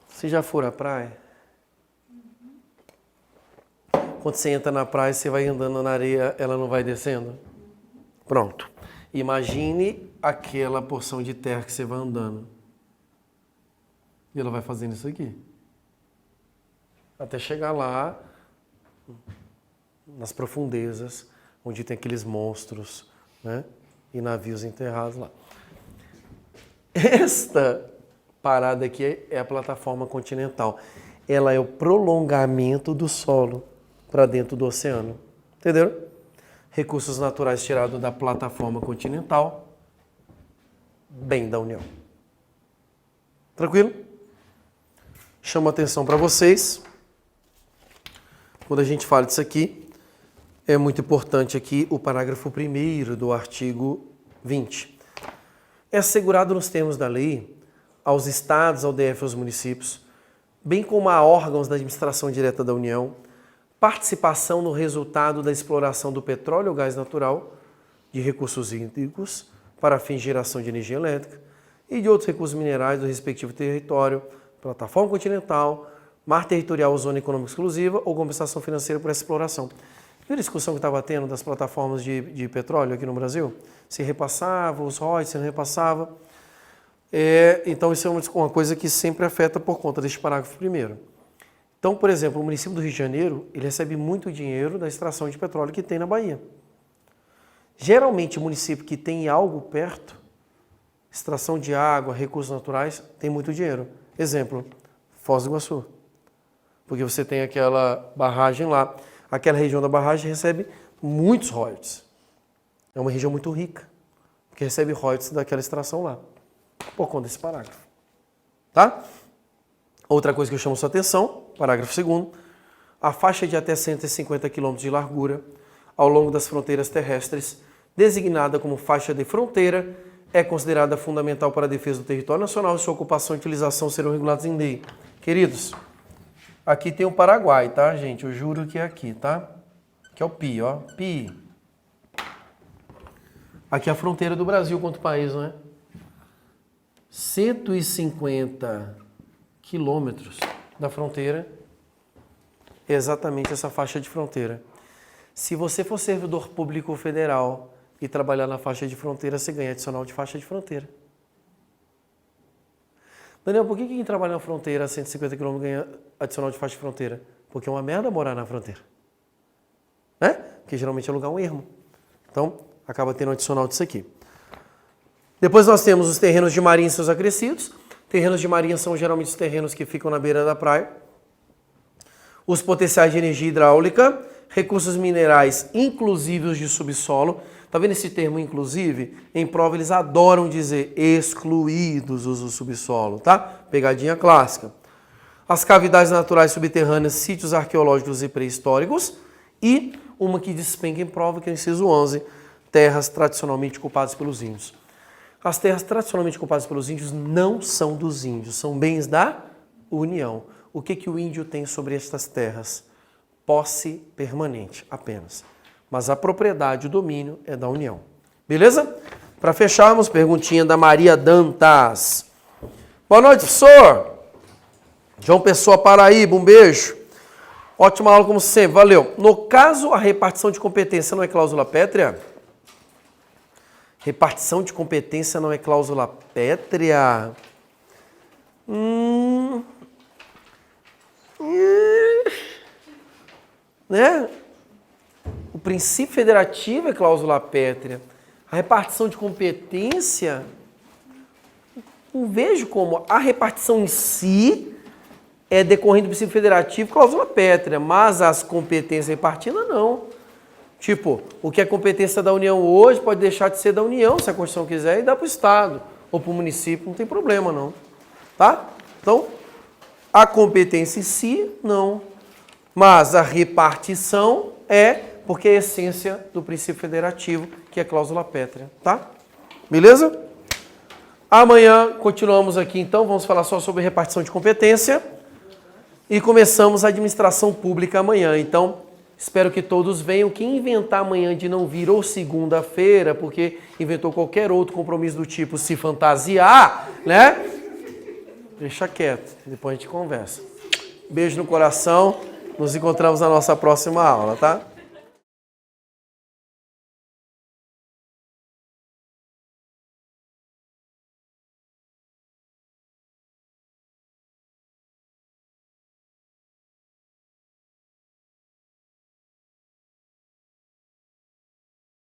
Você já for à praia? Quando você entra na praia, você vai andando na areia, ela não vai descendo? Pronto. Imagine aquela porção de terra que você vai andando. E ela vai fazendo isso aqui. Até chegar lá, nas profundezas, onde tem aqueles monstros, né? E navios enterrados lá. Esta parada aqui é a plataforma continental. Ela é o prolongamento do solo para dentro do oceano. Entenderam? Recursos naturais tirados da plataforma continental, bem da União. Tranquilo? Chamo a atenção para vocês. Quando a gente fala disso aqui, é muito importante aqui o parágrafo 1º do artigo 20. É assegurado nos termos da lei aos estados, ao DF e aos municípios, bem como a órgãos da administração direta da União, participação no resultado da exploração do petróleo ou gás natural, de recursos hídricos para fins de geração de energia elétrica e de outros recursos minerais do respectivo território, plataforma continental, mar territorial ou zona econômica exclusiva ou compensação financeira por essa exploração. Viu a discussão que estava tendo das plataformas de petróleo aqui no Brasil? Se repassava, os royalties, se não repassava. Então isso é uma coisa que sempre afeta por conta deste parágrafo primeiro. Então, por exemplo, o município do Rio de Janeiro, ele recebe muito dinheiro da extração de petróleo que tem na Bahia. Geralmente, o município que tem algo perto, extração de água, recursos naturais, tem muito dinheiro. Exemplo, Foz do Iguaçu. Porque você tem aquela barragem lá. Aquela região da barragem recebe muitos royalties. É uma região muito rica, que recebe royalties daquela extração lá, por conta desse parágrafo. Tá? Outra coisa que eu chamo sua atenção, parágrafo 2º, a faixa de até 150 km de largura ao longo das fronteiras terrestres, designada como faixa de fronteira, é considerada fundamental para a defesa do território nacional e sua ocupação e utilização serão regulados em lei. Queridos, aqui tem o Paraguai, tá, gente? Eu juro que é aqui, tá? Que é o PI, ó. PI. Aqui é a fronteira do Brasil contra o país, não é? 150 quilômetros da fronteira é exatamente essa faixa de fronteira. Se você for servidor público federal e trabalhar na faixa de fronteira, você ganha adicional de faixa de fronteira. Daniel, por que quem trabalha na fronteira a 150 km ganha adicional de faixa de fronteira? Porque é uma merda morar na fronteira. Né? Porque geralmente é lugar um ermo. Então, acaba tendo um adicional disso aqui. Depois nós temos os terrenos de marinha e seus acrescidos. Terrenos de marinha são geralmente os terrenos que ficam na beira da praia. Os potenciais de energia hidráulica, recursos minerais, inclusive os de subsolo. Tá vendo esse termo inclusive? Em prova eles adoram dizer excluídos os do subsolo, tá? Pegadinha clássica. As cavidades naturais subterrâneas, sítios arqueológicos e pré-históricos e uma que despenca em prova, que é o inciso 11, terras tradicionalmente ocupadas pelos índios. As terras tradicionalmente ocupadas pelos índios não são dos índios, são bens da União. O que o índio tem sobre estas terras? Posse permanente apenas. Mas a propriedade, o domínio é da União. Beleza? Para fecharmos, perguntinha da Maria Dantas. Boa noite, professor. João Pessoa, Paraíba, um beijo. Ótima aula como sempre, valeu. No caso, a repartição de competência não é cláusula pétrea? Repartição de competência não é cláusula pétrea? Né? O princípio federativo é cláusula pétrea. A repartição de competência, não vejo como. A repartição em si é decorrente do princípio federativo, cláusula pétrea, mas as competências repartidas não. Tipo, o que é competência da União hoje pode deixar de ser da União, se a Constituição quiser, e dá para o Estado ou para o município, não tem problema não. Tá? Então, a competência em si, não. Mas a repartição é porque é a essência do princípio federativo, que é a cláusula pétrea. Tá? Beleza? Amanhã continuamos aqui então, vamos falar só sobre repartição de competência e começamos a administração pública amanhã. Então, espero que todos venham. Quem inventar amanhã de não vir ou segunda-feira, porque inventou qualquer outro compromisso do tipo se fantasiar, né? Deixa quieto, depois a gente conversa. Beijo no coração, nos encontramos na nossa próxima aula, tá?